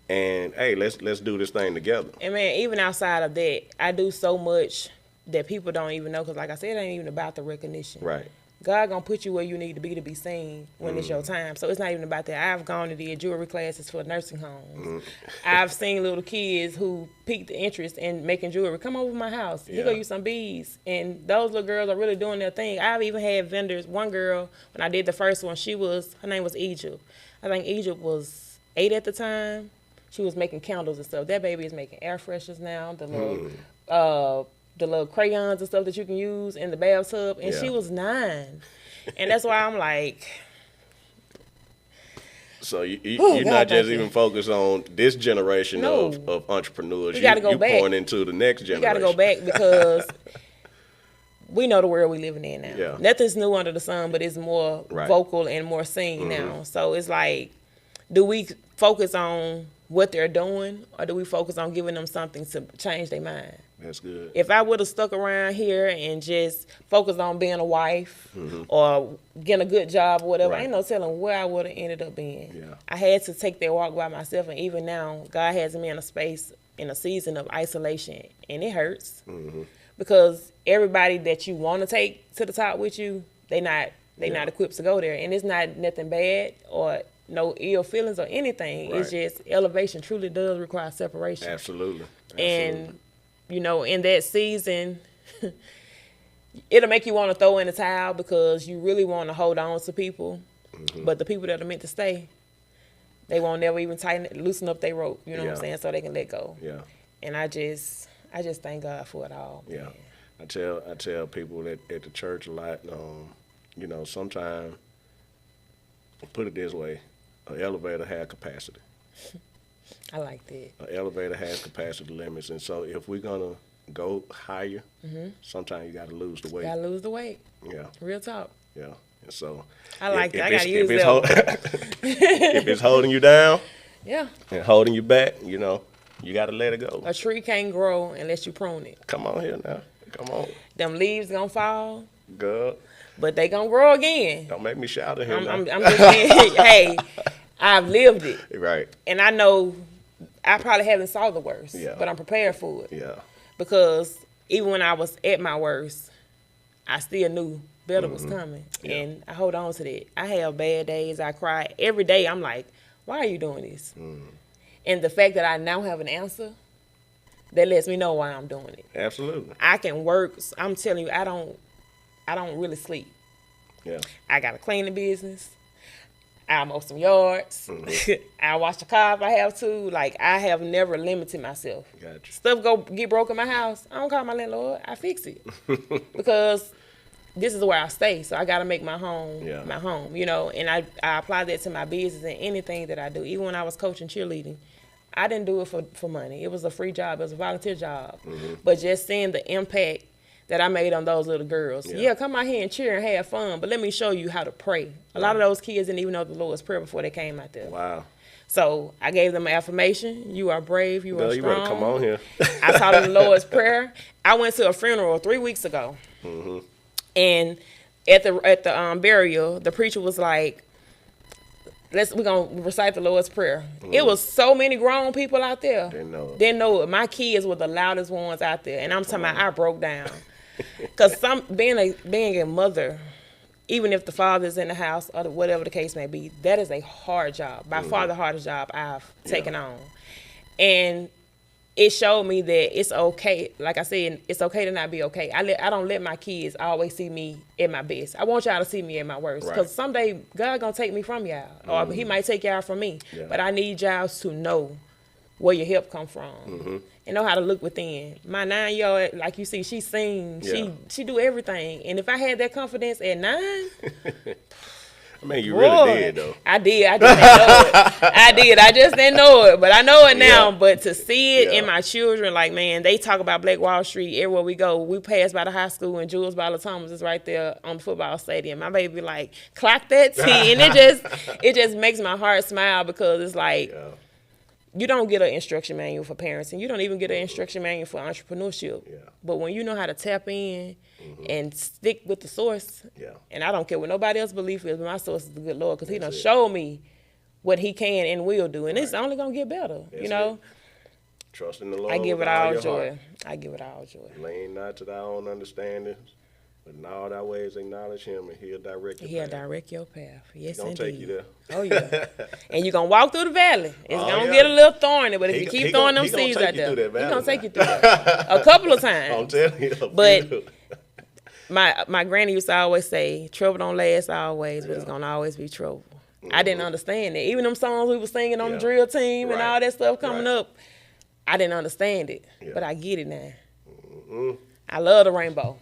and, hey, let's do this thing together. And, man, even outside of that, I do so much that people don't even know because, like I said, it ain't even about the recognition. Right. God gonna put you where you need to be seen when it's your time. So it's not even about that. I've gone to the jewelry classes for nursing homes. I've seen little kids who piqued the interest in making jewelry. Come over to my house. Here go you some beads. And those little girls are really doing their thing. I've even had vendors. One girl, when I did the first one, her name was Egypt. I think Egypt was 8 at the time. She was making candles and stuff. That baby is making air fresheners now. The little crayons and stuff that you can use in the bathtub, and she was 9. And that's why I'm like... So you're not just even focused on this generation of entrepreneurs. You're pouring into the next generation. You got to go back because we know the world we living in now. Yeah. Nothing's new under the sun, but it's more vocal and more seen now. So it's like, do we focus on what they're doing, or do we focus on giving them something to change their mind? That's good. If I would have stuck around here and just focused on being a wife or getting a good job or whatever, ain't no telling where I would have ended up being. Yeah. I had to take that walk by myself, and even now, God has me in a space, in a season of isolation, and it hurts because everybody that you want to take to the top with you, they not equipped to go there, and it's not nothing bad or no ill feelings or anything. It's just elevation truly does require separation. Absolutely. And you know, in that season, it'll make you want to throw in the towel because you really want to hold on to people. But the people that are meant to stay, they won't never even loosen up their rope, you know what I'm saying, so they can let go. Yeah. And I just thank God for it all. Yeah. Man. I tell people at the church a lot, you know, sometimes, put it this way, an elevator has capacity. I like that. An elevator has capacity limits, and so if we're gonna go higher, sometimes you got to lose the weight. Gotta lose the weight. Yeah, Real talk. yeah. And so I like that. I it's- gotta use if it's that. if it's holding you down Yeah. and holding you back, you know, you got to let it go. A tree can't grow unless you prune it. Come on here now. Come on. Them leaves gonna fall, Good. but they gonna grow again. Don't make me shout at him I'm now. just saying, hey, I've lived it, Right. and I know I probably haven't saw the worst, Yeah. but I'm prepared for it. Yeah. Because even when I was at my worst, I still knew better was coming, Yeah. and I hold on to that. I have bad days. I cry every day. I'm like, why are you doing this? And the fact that I now have an answer, that lets me know why I'm doing it. Absolutely. I can work. I'm telling you, I don't really sleep. Yeah. I gotta clean the business. I mow some yards. I wash the car if I have to. Like, I have never limited myself. Gotcha. Stuff go get broke in my house, I don't call my landlord. I fix it. Because this is where I stay, so I gotta make my home my home, you know. And I apply that to my business and anything that I do. Even when I was coaching cheerleading, I didn't do it for money. It was a free job. It was a volunteer job. But just seeing the impact that I made on those little girls. Yeah, come out here and cheer and have fun, but let me show you how to pray. A lot of those kids didn't even know the Lord's Prayer before they came out there. Wow. So I gave them an affirmation. You are brave. You are You strong. better come on here. I taught them the Lord's Prayer. I went to a funeral 3 weeks ago. And at the burial, the preacher was like, we're going to recite the Lord's Prayer. It was so many grown people out there. Didn't know it. My kids were the loudest ones out there. And I'm talking about I broke down. Because being a mother, even if the father's in the house or whatever the case may be, that is a hard job. By far the hardest job I've taken on. And it showed me that it's okay. Like I said, it's okay to not be okay. I don't let my kids always see me at my best. I want y'all to see me at my worst. Because someday God gonna take me from y'all. Or he might take y'all from me. Yeah. But I need y'all to know where your help come from. And know how to look within. My 9-year-old, like you see, she sings. She do everything. And if I had that confidence at 9... I mean, you really did, though. I did. I just didn't know it. I did. I just didn't know it. But I know it now. But to see it in my children, like, man, they talk about Black Wall Street everywhere we go. We pass by the high school, and Jules by LaThomas is right there on the football stadium. My baby like, clock that T. And it just makes my heart smile because it's like, you don't get an instruction manual for parents, and you don't even get an instruction manual for entrepreneurship. But when you know how to tap in and stick with the source, and I don't care what nobody else belief is, but my source is the good Lord, because he done showed me what he can and will do, and it's only going to get better, you know? Trust in the Lord. I give it with all your joy. heart. I give it all joy. Lean not to thy own understanding, but in all thy ways acknowledge him, and he'll direct your He'll path. direct your path. Yes, He's gonna indeed. take you there. Oh, yeah. And you're going to walk through the valley. It's Oh, going to yeah. get a little thorny, but if He- you keep he throwing gon- them he gonna seeds take out you there, through that he's valley going to take now. you through that a couple of times. I'm telling you. But my granny used to always say, trouble don't last always, but it's going to always be trouble. I didn't understand it. Even them songs we were singing on the drill team and all that stuff coming up, I didn't understand it. But I get it now. I love the rainbow.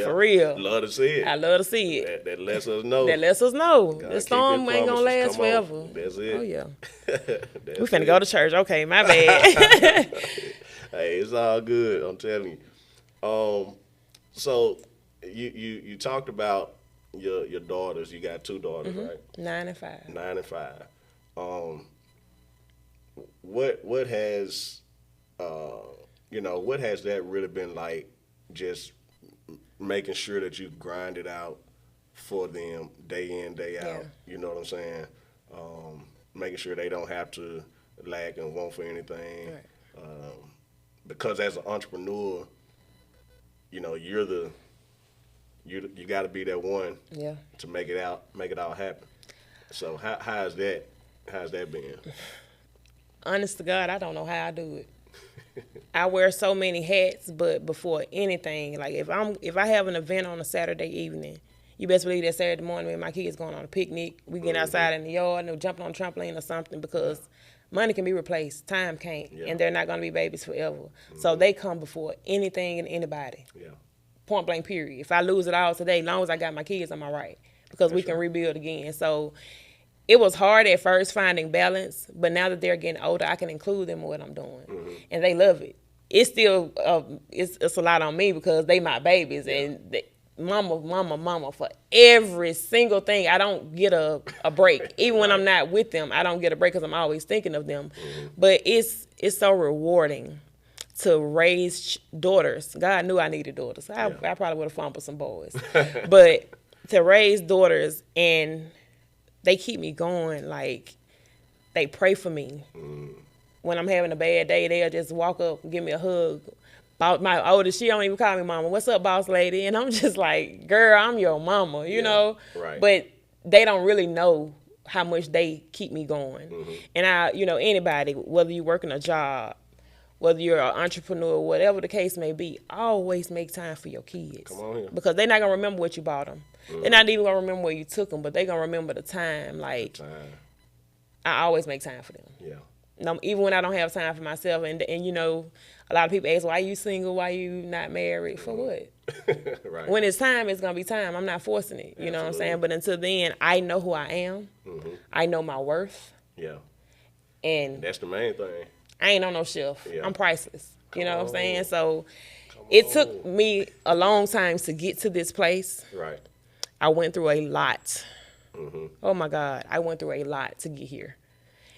For real. Love to see it. I love to see it. That lets us know. That lets us know. God The keep storm his ain't going to promises. last Come on. forever. That's it. Oh, yeah. That's We finna it. go to church. Okay, my bad. Hey, it's all good. I'm telling you. So you talked about your daughters. You got 2 daughters, right? 9 and 5. 9 and 5. What has what has that really been like? Just making sure that you grind it out for them day in, day out. Yeah. You know what I'm saying? Making sure they don't have to lack and want for anything. Right. Because as an entrepreneur, you know, you got to be that one to make it all happen. So how's that been? Honest to God, I don't know how I do it. I wear so many hats, but before anything, like if I have an event on a Saturday evening, you best believe that Saturday morning when my kids going on a picnic, we get outside in the yard and they're jumping on a trampoline or something, because money can be replaced, time can't, and they're not going to be babies forever. So they come before anything and anybody. Point blank period. If I lose it all today, as long as I got my kids, I'm all right, because we can rebuild again. So it was hard at first finding balance, but now that they're getting older, I can include them in what I'm doing, and they love it. It's still it's a lot on me because they my babies, and mama for every single thing. I don't get a break, even when I'm not with them. I don't get a break because I'm always thinking of them. But it's so rewarding to raise daughters. God knew I needed daughters. I probably would have fumbled some boys, but to raise daughters and they keep me going. Like, they pray for me. When I'm having a bad day, they'll just walk up and give me a hug. My oldest, she don't even call me mama. What's up, boss lady? And I'm just like, girl, I'm your mama, you know? Right. But they don't really know how much they keep me going. And anybody, whether you're working a job, whether you're an entrepreneur, whatever the case may be, always make time for your kids. Come on here. Because they're not going to remember what you bought them. They're not even going to remember where you took them, but they're going to remember the time. Like, I always make time for them. Yeah. No, even when I don't have time for myself. And a lot of people ask, why you single? Why you not married? For what? Right. When it's time, it's going to be time. I'm not forcing it. You know what I'm saying? But until then, I know who I am. I know my worth. Yeah. And that's the main thing. I ain't on no shelf. Yeah. I'm priceless. You know what I'm saying? So it took me a long time to get to this place. Right. I went through a lot. Oh, my God. I went through a lot to get here.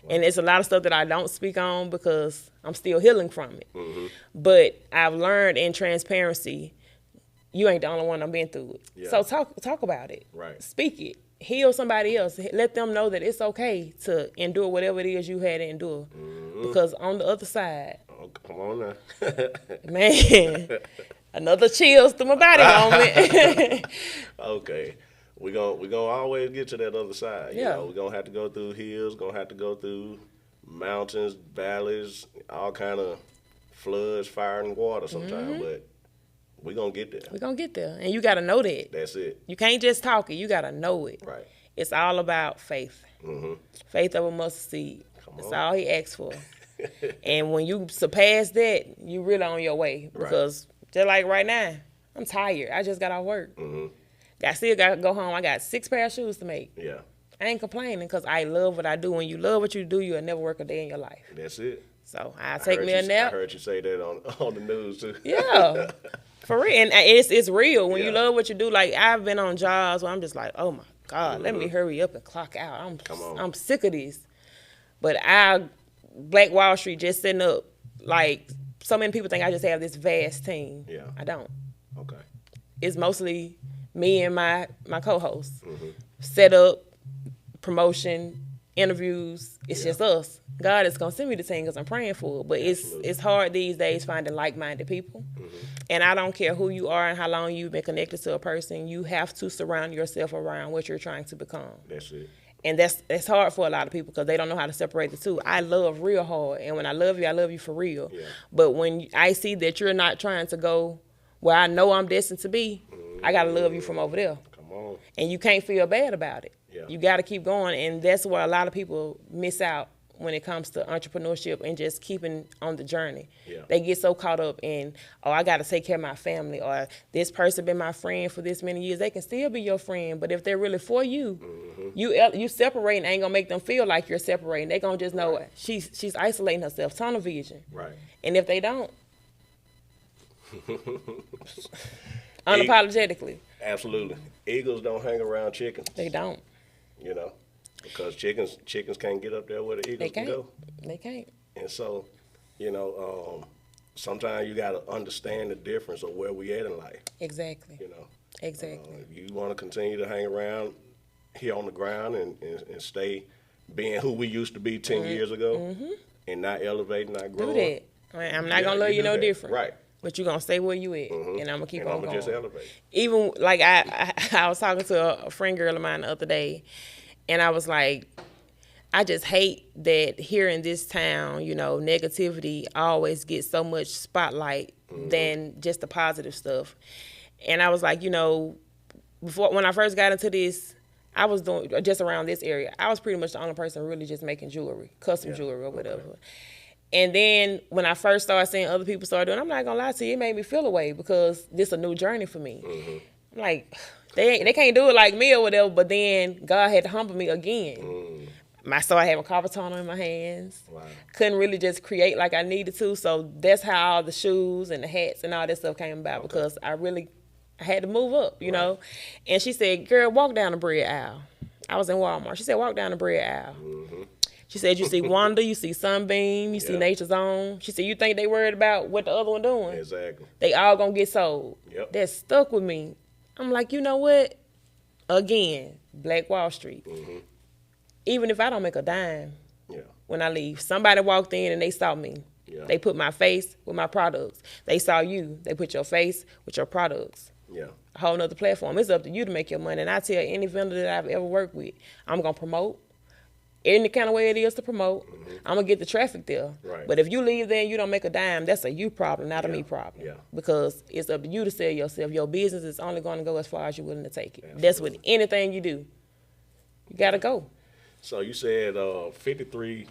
And it's a lot of stuff that I don't speak on because I'm still healing from it. But I've learned in transparency, you ain't the only one I've been through it. Yeah. So talk about it. Right. Speak it. Heal somebody else. Let them know that it's okay to endure whatever it is you had to endure. Because on the other side, oh, come on now. man, another chills through my body moment. Okay. We're gonna always get to that other side. You know, we're gonna have to go through hills, gonna have to go through mountains, valleys, all kind of floods, fire, and water sometimes, but we're gonna get there. We're gonna get there. And you gotta know that. That's it. You can't just talk it, you gotta know it. Right. It's all about faith. Faith of a mustard seed. That's all he asks for. And when you surpass that, you really on your way. Because just like right now, I'm tired. I just got off work. I still got to go home. I got 6 pair of shoes to make. Yeah. I ain't complaining because I love what I do. When you love what you do, you'll never work a day in your life. That's it. So I'll take me a nap. I heard you say that on the news too. Yeah. For real. And it's real. When you love what you do, like I've been on jobs where I'm just like, oh my God, let me hurry up and clock out. I'm sick of this. But Black Wall Street just setting up, like, so many people think I just have this vast team. Yeah. I don't. Okay. It's mostly me and my co-hosts. Set up, promotion, interviews. It's just us. God is going to send me the team because I'm praying for it. But it's hard these days finding like-minded people. And I don't care who you are and how long you've been connected to a person. You have to surround yourself around what you're trying to become. That's it. And that's hard for a lot of people because they don't know how to separate the two. I love real hard. And when I love you for real. Yeah. But when I see that you're not trying to go where I know I'm destined to be, I got to love you from over there. Come on. And you can't feel bad about it. Yeah. You got to keep going. And that's where a lot of people miss out when it comes to entrepreneurship and just keeping on the journey. Yeah. They get so caught up in, oh, I got to take care of my family, or this person been my friend for this many years. They can still be your friend, but if they're really for you, you separating ain't going to make them feel like you're separating. They're going to just know she's isolating herself, tunnel vision. Right. And if they don't, unapologetically. Absolutely. Eagles don't hang around chickens. They don't. You know, because chickens can't get up there where the eagles can go. They can't. And so, you know, sometimes you got to understand the difference of where we at in life. Exactly. You know. Exactly. If you want to continue to hang around here on the ground and stay being who we used to be 10 years ago and not elevating, not growing. Do that. I'm not going to love you no different. Right. But you're going to stay where you at, and I'm going to keep on going. I'm going to just elevate. Even, like, I was talking to a friend girl of mine the other day, and I was like, I just hate that here in this town, you know, negativity always gets so much spotlight than just the positive stuff. And I was like, you know, when I first got into this, I was doing, just around this area, I was pretty much the only person really just making jewelry, custom jewelry or whatever. Okay. And then when I first started seeing other people start doing it, I'm not going to lie to you, it made me feel away because this is a new journey for me. I'm like, they can't do it like me or whatever, but then God had to humble me again. I started having carpal tunnel in my hands. Wow. Couldn't really just create like I needed to. So that's how all the shoes and the hats and all that stuff came about because I had to move up, you know. And she said, girl, walk down the bread aisle. I was in Walmart. She said, walk down the bread aisle. She said, you see Wanda, you see Sunbeam, you see Nature's Own. She said, you think they worried about what the other one doing? Exactly. They all gonna get sold. Yep. That stuck with me. I'm like, you know what? Again, Black Wall Street. Even if I don't make a dime when I leave, somebody walked in and they saw me. They put my face with my products. They saw you. They put your face with your products. A whole nother platform. It's up to you to make your money. And I tell any vendor that I've ever worked with, I'm gonna promote. Any kind of way it is to promote, I'm gonna get the traffic there. Right. But if you leave there and you don't make a dime, that's a you problem, not a me problem. Because it's up to you to sell yourself. Your business is only gonna go as far as you're willing to take it. That's with anything you do. You gotta go. So you said 53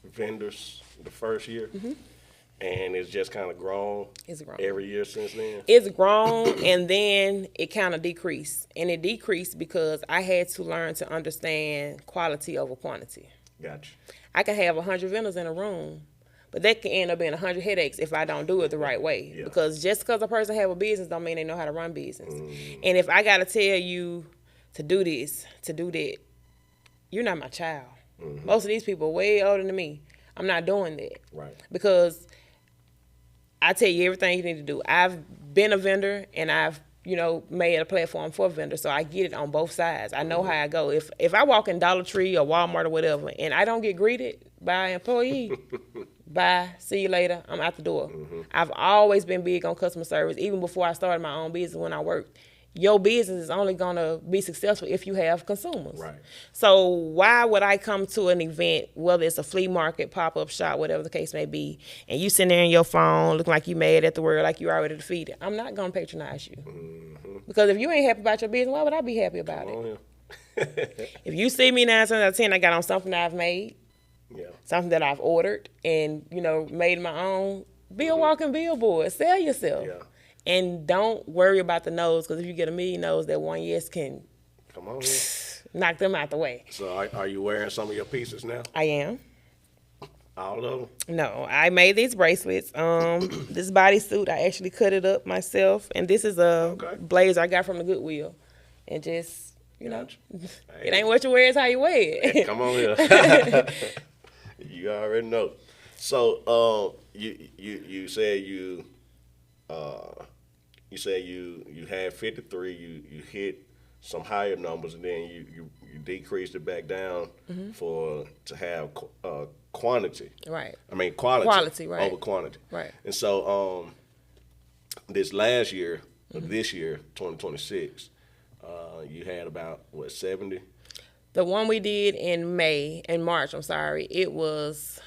vendors the first year, and it's just kind of grown. It's grown every year since then. It's grown, and then it kind of decreased, and it decreased because I had to learn to understand quality over quantity. Gotcha. I can have 100 vendors in a room, but that can end up being 100 headaches if I don't do it the right way. Because just because a person have a business don't mean they know how to run business. And if I got to tell you to do this, to do that, you're not my child. Most of these people are way older than me. I'm not doing that. Right. Because I tell you everything you need to do. I've been a vendor and I've, made a platform for vendors, so I get it on both sides. I know how I go. If I walk in Dollar Tree or Walmart or whatever and I don't get greeted by an employee, bye, see you later, I'm out the door. I've always been big on customer service, even before I started my own business when I worked. Your business is only going to be successful if you have consumers. Right. So why would I come to an event, whether it's a flea market, pop-up shop, whatever the case may be, and you sitting there in your phone looking like you mad at the world, like you already defeated? I'm not going to patronize you. Because if you ain't happy about your business, why would I be happy about it? If you see me 9 times out of 10, I got on something that I've made, something that I've ordered and, made my own, be a walking billboard. Sell yourself. And don't worry about the no's, because if you get a million no's, that one yes can knock them out the way. So are you wearing some of your pieces now? I am. All of them? No, I made these bracelets. This bodysuit, I actually cut it up myself. And this is a blazer I got from the Goodwill. And just, it ain't what you wear, it's how you wear it. Hey, come on here. You already know. So you said you had 53. You hit some higher numbers, and then you decreased it back down to have quantity. Right. I mean quality right. over quantity. Right. And so this last year, this year, 2026, you had about 70. The one we did in March, it was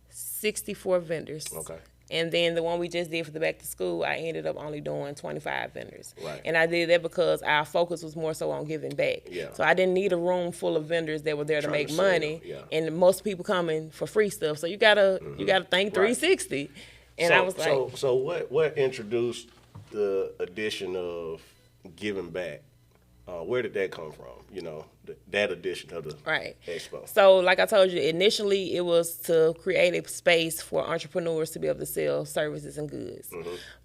64 vendors. Okay. And then the one we just did for the back to school, I ended up only doing 25 vendors. Right. And I did that because our focus was more so on giving back. Yeah. So I didn't need a room full of vendors that were there to make money. Yeah. And most people coming for free stuff. So you gotta think 360. And I was like, so what introduced the addition of giving back? Where did that come from? That addition of the expo. So like I told you, initially it was to create a space for entrepreneurs to be able to sell services and goods.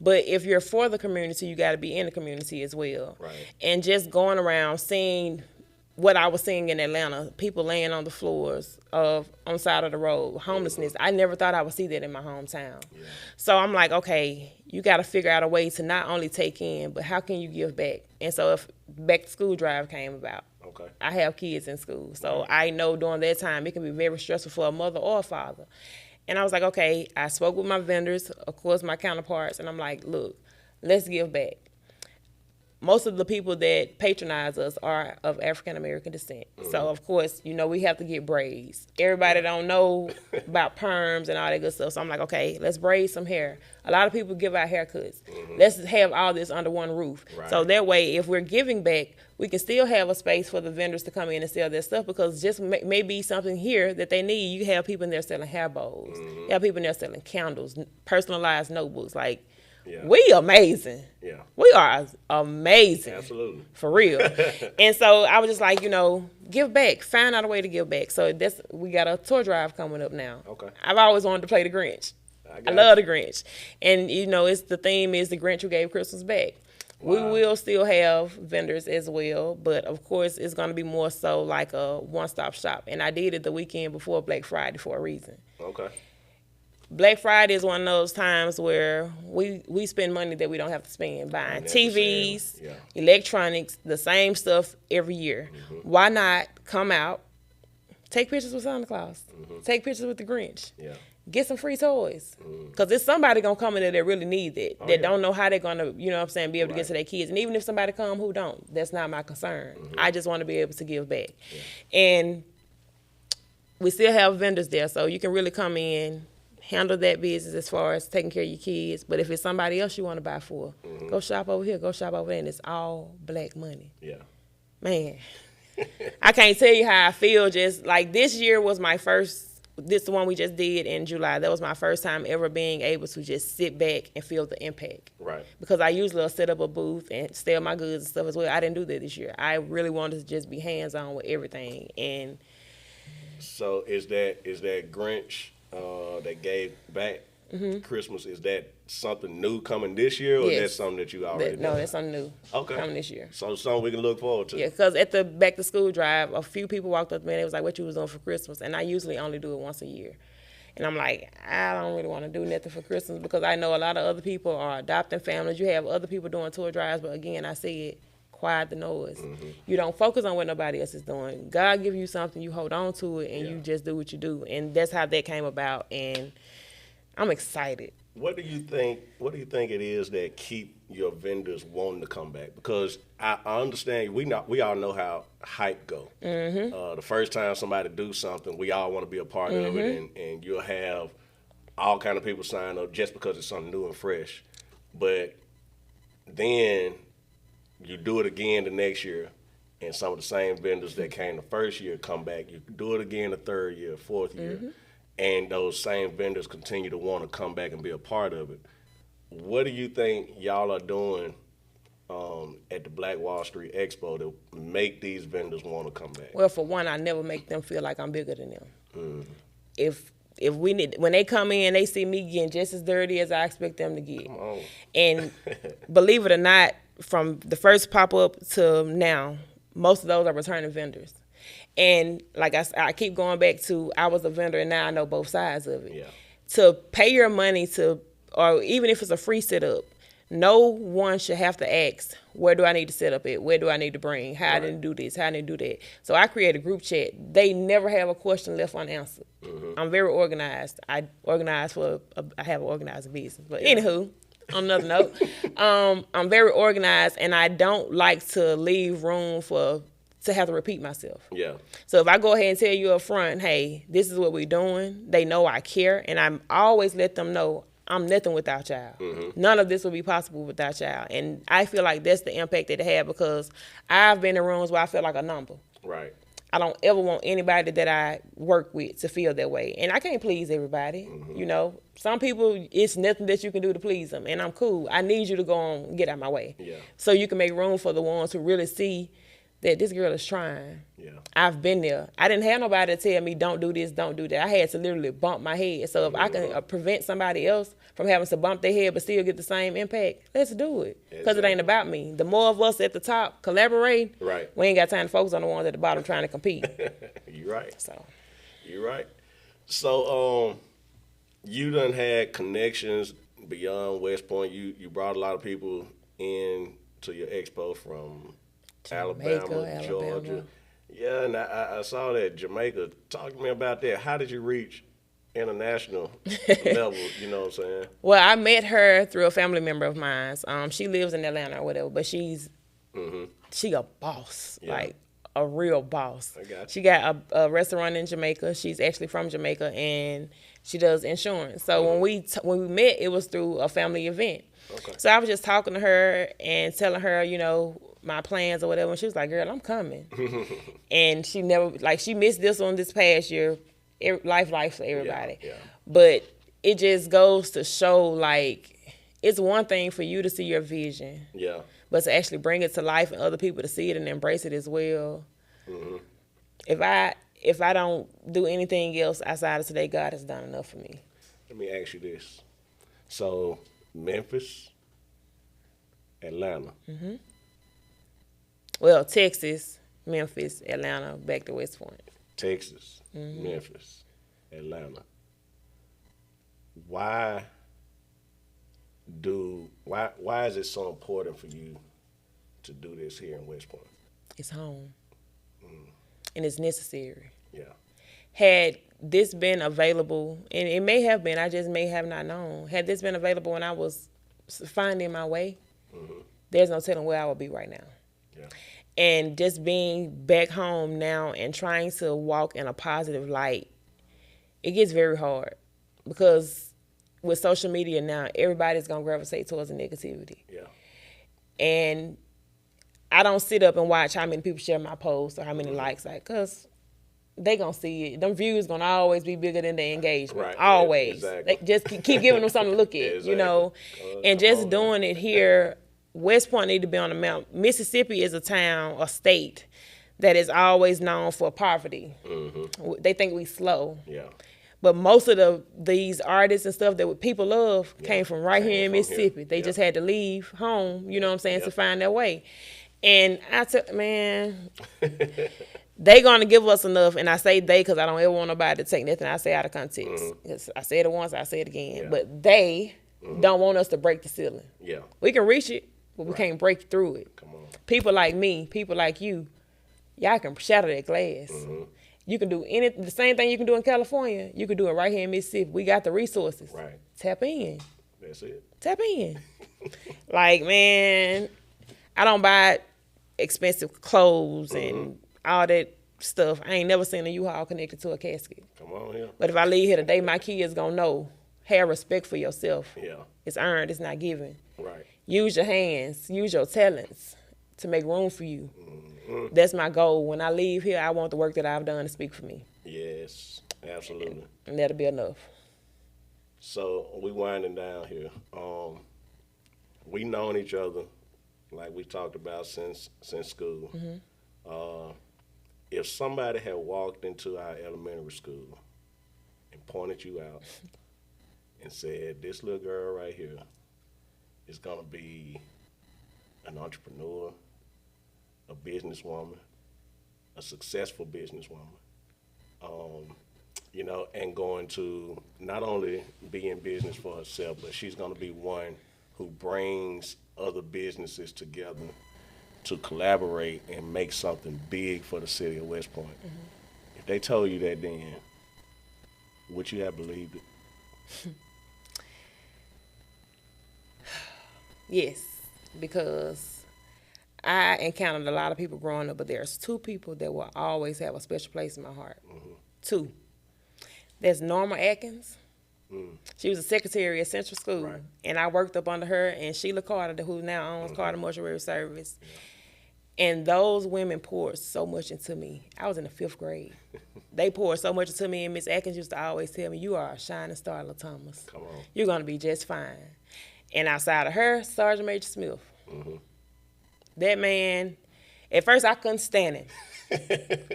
But if you're for the community, you got to be in the community as well. Right. And just going around seeing what I was seeing in Atlanta, people laying on the floors on the side of the road, homelessness. I never thought I would see that in my hometown. Yeah. So I'm like, okay, you got to figure out a way to not only take in, but how can you give back? And so if back to school drive came about, I have kids in school. So I know during that time it can be very stressful for a mother or a father. And I was like, okay, I spoke with my vendors, of course, my counterparts, and I'm like, look, let's give back. Most of the people that patronize us are of African-American descent. So, of course, we have to get braids. Everybody don't know about perms and all that good stuff. So I'm like, okay, let's braid some hair. A lot of people give out haircuts. Let's have all this under one roof. Right. So that way, if we're giving back, we can still have a space for the vendors to come in and sell their stuff, because just may be something here that they need. You have people in there selling hair bows. You have people in there selling candles, personalized notebooks. Like, Yeah. We amazing. Yeah. We are amazing. Absolutely. For real. And so I was just like, give back. Find out a way to give back. So we got a tour drive coming up now. Okay. I've always wanted to play the Grinch. I love the Grinch. And, the theme is the Grinch who gave Christmas back. Wow. We will still have vendors as well, but of course it's going to be more so like a one-stop shop. And I did it the weekend before Black Friday for a reason. Okay. Black Friday is one of those times where we spend money that we don't have to spend buying TVs, electronics, the same stuff every year. Mm-hmm. Why not come out, take pictures with Santa Claus, take pictures with the Grinch, get some free toys. Because there's somebody going to come in there that really needs it, don't know how they're going to, be able to get to their kids. And even if somebody come who don't, that's not my concern. I just want to be able to give back. Yeah. And we still have vendors there, so you can really come in, handle that business as far as taking care of your kids. But if it's somebody else you want to buy for, go shop over here, go shop over there, and it's all black money. Yeah. Man, I can't tell you how I feel. Just like this year was my first, this the one we just did in July. That was my first time ever being able to just sit back and feel the impact. Right. Because I usually will set up a booth and sell my goods and stuff as well. I didn't do that this year. I really wanted to just be hands-on with everything. And so is that Grinch that gave back Christmas, is that something new coming this year, or that's something that you already know? No, that's something new coming this year. So something we can look forward to. Yeah, because at the back to school drive, a few people walked up to me and they was like, what you was doing for Christmas? And I usually only do it once a year. And I'm like, I don't really want to do nothing for Christmas because I know a lot of other people are adopting families. You have other people doing tour drives, but again, I said, quiet the noise. You don't focus on what nobody else is doing. God give you something, you hold on to it, and you just do what you do. And that's how that came about, and I'm excited. What do you think it is that keep your vendors wanting to come back? Because I understand we all know how hype go. The first time somebody do something, we all want to be a part of it, and you'll have all kind of people sign up just because it's something new and fresh. But then you do it again the next year, and some of the same vendors that came the first year come back. You do it again the third year, fourth year, and those same vendors continue to want to come back and be a part of it. What do you think y'all are doing at the Black Wall Street Expo to make these vendors want to come back? Well, for one, I never make them feel like I'm bigger than them. If when they come in, they see me getting just as dirty as I expect them to get. Come on. And believe it or not, from the first pop-up to now, most of those are returning vendors. And like I keep going back to, I was a vendor and now I know both sides of it. Yeah. To pay your money or even if it's a free setup, no one should have to ask, where do I need to set up at? Where do I need to bring? How I didn't do this? How I didn't do that? So I create a group chat. They never have a question left unanswered. I'm very organized. I have an organizing business. But anywho, on another note, I'm very organized, and I don't like to leave room to have to repeat myself. Yeah. So if I go ahead and tell you up front, hey, this is what we're doing, they know I care, and I always let them know I'm nothing without y'all. None of this would be possible without y'all. And I feel like that's the impact that they have, because I've been in rooms where I feel like a number. Right. I don't ever want anybody that I work with to feel that way. And I can't please everybody. Some people, it's nothing that you can do to please them, and I'm cool. I need you to go on and get out of my way. Yeah. So you can make room for the ones who really see that this girl is trying. Yeah. I've been there. I didn't have nobody to tell me, don't do this, don't do that. I had to literally bump my head. So if I can prevent somebody else from having to bump their head but still get the same impact, let's do it. Because it ain't about me. The more of us at the top collaborate, we ain't got time to focus on the ones at the bottom trying to compete. You're right. So. You're right. So you done had connections beyond West Point. You brought a lot of people in to your expo from Alabama, Georgia. Yeah, and I saw that, Jamaica. Talk to me about that. How did you reach international level, you know what I'm saying? Well, I met her through a family member of mine. She lives in Atlanta or whatever, but she a boss, like a real boss. I got you. She got a restaurant in Jamaica. She's actually from Jamaica, and she does insurance. So when we met, it was through a family event. Okay. So I was just talking to her and telling her, my plans or whatever, and she was like, girl, I'm coming. And she missed this one this past year. Life for everybody. Yeah. But it just goes to show, like, it's one thing for you to see your vision, Yeah. but to actually bring it to life and other people to see it and embrace it as well. Mm-hmm. If I don't do anything else outside of today, God has done enough for me. Let me ask you this. So, Memphis, Atlanta. Well, Texas, Memphis, Atlanta, back to West Point. Texas, Memphis, Atlanta. Why is it so important for you to do this here in West Point? It's home. And it's necessary. Yeah. Had this been available, and it may have been, I just may have not known. Had this been available when I was finding my way, there's no telling where I would be right now. Yeah. And just being back home now and trying to walk in a positive light, it gets very hard because with social media now, everybody's going to gravitate towards the negativity. Yeah. And I don't sit up and watch how many people share my posts or how many likes, because they going to see it. Them views going to always be bigger than the engagement. Right. Always. Exactly. They just keep giving them something to look at, Exactly. you know. And just doing it here, West Point need to be on the map. Mississippi is a town, a state, that is always known for poverty. They think we slow. Yeah. But most of these artists and stuff that people love came from right here in Mississippi. They just had to leave home, you know what I'm saying, to find their way. And I said, man, they gonna give us enough. And I say they because I don't ever want nobody to take nothing I say out of context. 'Cause I said it once, I say it again. Yeah. But they don't want us to break the ceiling. Yeah. We can reach it, but we can't break through it. Come on. People like me, people like you, y'all can shatter that glass. You can do the same thing you can do in California. You can do it right here in Mississippi. We got the resources. Right. Tap in. That's it. Tap in. Like, man, I don't buy expensive clothes and all that stuff. I ain't never seen a U-Haul connected to a casket. Come on here. But if I leave here today, my kids gonna know, have respect for yourself. Yeah. It's earned, it's not given. Right. Use your hands, use your talents to make room for you. That's my goal. When I leave here, I want the work that I've done to speak for me. Yes. Absolutely. And that'll be enough. So we winding down here. We known each other, like we talked about, since school. If somebody had walked into our elementary school and pointed you out and said, "This little girl right here is gonna be an entrepreneur, a businesswoman, a successful businesswoman," you know, and going to not only be in business for herself, but she's going to be one who brings other businesses together to collaborate and make something big for the city of West Point. If they told you that then, would you have believed it? Yes, because I encountered a lot of people growing up, but there's two people that will always have a special place in my heart. Two. There's Norma Atkins. She was a secretary at Central School, Right. and I worked up under her, and Sheila Carter, who now owns Carter Mortuary Service. And those women poured so much into me. I was in the 5th grade. They poured so much into me, and Miss Atkins used to always tell me, "You are a shining star, LaThomas. Come on. You're going to be just fine." And outside of her, Sergeant Major Smith. That man, at first I couldn't stand him.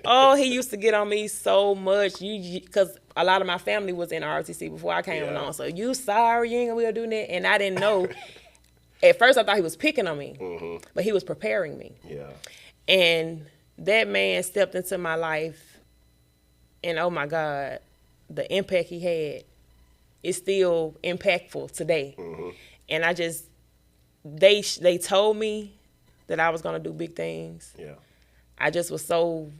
Oh, he used to get on me so much, because a lot of my family was in ROTC before I came along. So, "You sorry, you ain't gonna be able to do that." And I didn't know. At first I thought he was picking on me, but he was preparing me. Yeah. And that man stepped into my life, and oh my God, the impact he had is still impactful today. And I just, they told me that I was gonna do big things. Yeah. I just was so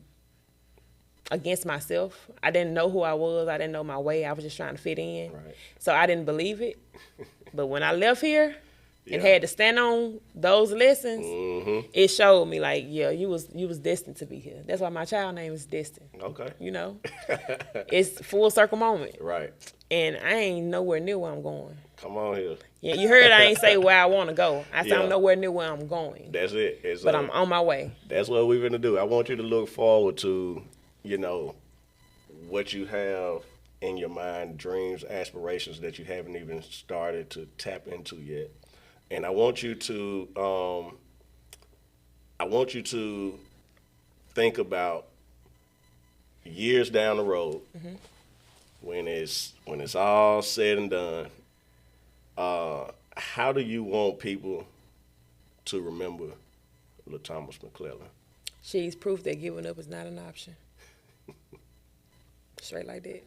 against myself. I didn't know who I was. I didn't know my way. I was just trying to fit in. Right. So I didn't believe it. But when I left here and Yeah. had to stand on those lessons, it showed me like, yeah, you was destined to be here. That's why my child name is Destined. Okay. You know? It's full circle moment. Right. And I ain't nowhere near where I'm going. Come on here. Yeah, you heard I ain't say where I want to go. I said Yeah. I'm nowhere near where I'm going. That's it. But I'm on my way. That's what we're gonna do. I want you to look forward to, you know, what you have in your mind, dreams, aspirations that you haven't even started to tap into yet. And I want you to think about years down the road, when it's all said and done. How do you want people to remember LaThomas McClelland? She's proof that giving up is not an option. Straight like that.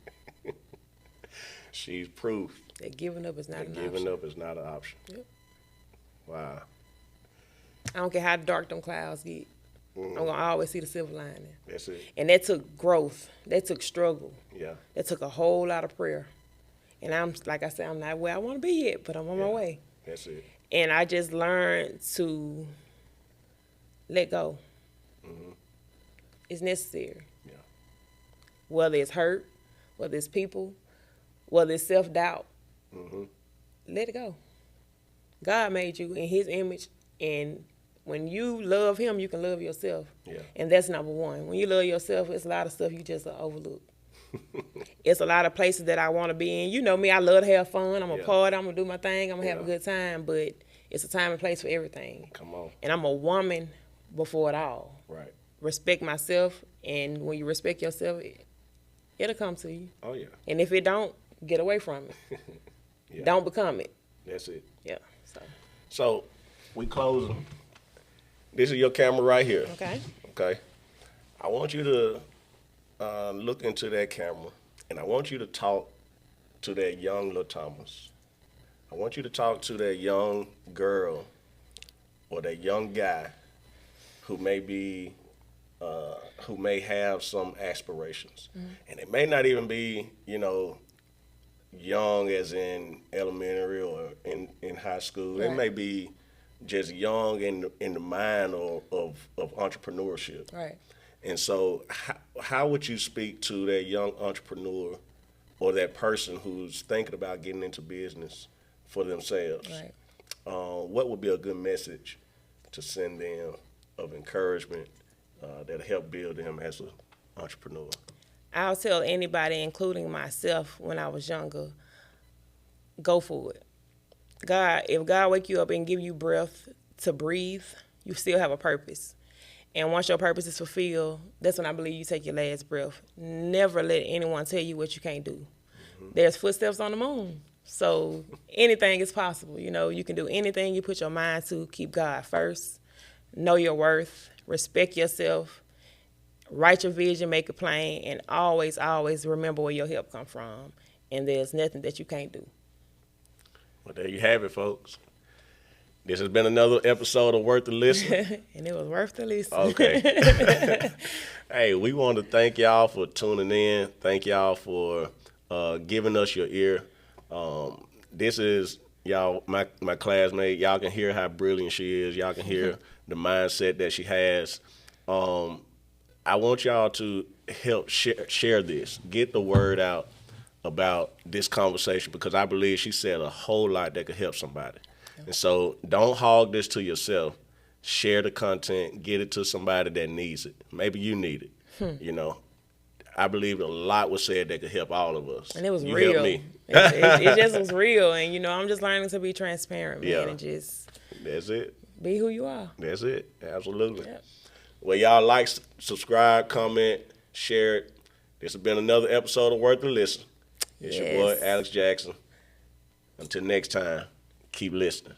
She's proof That giving up is not that an giving option. up is not an option. Yep. Wow. I don't care how dark them clouds get. I'm gonna always see the silver lining. That's it. And that took growth. That took struggle. Yeah. That took a whole lot of prayer. And I'm, like I said, I'm not where I want to be yet, but I'm on my way. That's it. And I just learned to let go. It's necessary. Yeah. Whether it's hurt, whether it's people, whether it's self-doubt, let it go. God made you in his image, and when you love him, you can love yourself. Yeah. And that's number one. When you love yourself, it's a lot of stuff you just overlook. It's a lot of places that I want to be in. You know me, I love to have fun. I'm a party, I'm going to do my thing, I'm going to have a good time, but it's a time and place for everything. Come on. And I'm a woman before it all. Right. Respect myself, and when you respect yourself, it'll come to you. Oh, yeah. And if it don't, get away from it. Yeah. Don't become it. That's it. Yeah. So, we closing. This is your camera right here. Okay. Okay. I want you to look into that camera, and I want you to talk to that young LaThomas. I want you to talk to that young girl or that young guy who may have some aspirations, and it may not even be, young as in elementary or in high school. Right. It may be just young in the mind of entrepreneurship. Right. And so how would you speak to that young entrepreneur or that person who's thinking about getting into business for themselves? Right. What would be a good message to send them of encouragement that'll help build them as an entrepreneur? I'll tell anybody, including myself, when I was younger, go for it. If God wake you up and give you breath to breathe, you still have a purpose. And once your purpose is fulfilled, that's when I believe you take your last breath. Never let anyone tell you what you can't do. There's footsteps on the moon. So anything is possible. You can do anything you put your mind to. Keep God first. Know your worth. Respect yourself. Write your vision, make it plain, and always, always remember where your help come from. And there's nothing that you can't do. Well, there you have it, folks. This has been another episode of Worth the Listen. And it was worth the listen. Okay. Hey, we want to thank y'all for tuning in. Thank y'all for giving us your ear. This is y'all, my classmate. Y'all can hear how brilliant she is. Y'all can hear the mindset that she has. I want y'all to help share this. Get the word out about this conversation, because I believe she said a whole lot that could help somebody. And so don't hog this to yourself. Share the content. Get it to somebody that needs it. Maybe you need it. I believe a lot was said that could help all of us. And it was you real. Helped me. It just was real. And, I'm just learning to be transparent, man, Yeah. and just That's it. be who you are. That's it. Absolutely. Yep. Well, y'all like, subscribe, comment, share it. This has been another episode of Worth the Listen. It's your boy, Yes. Alex Jackson. Until next time, keep listening.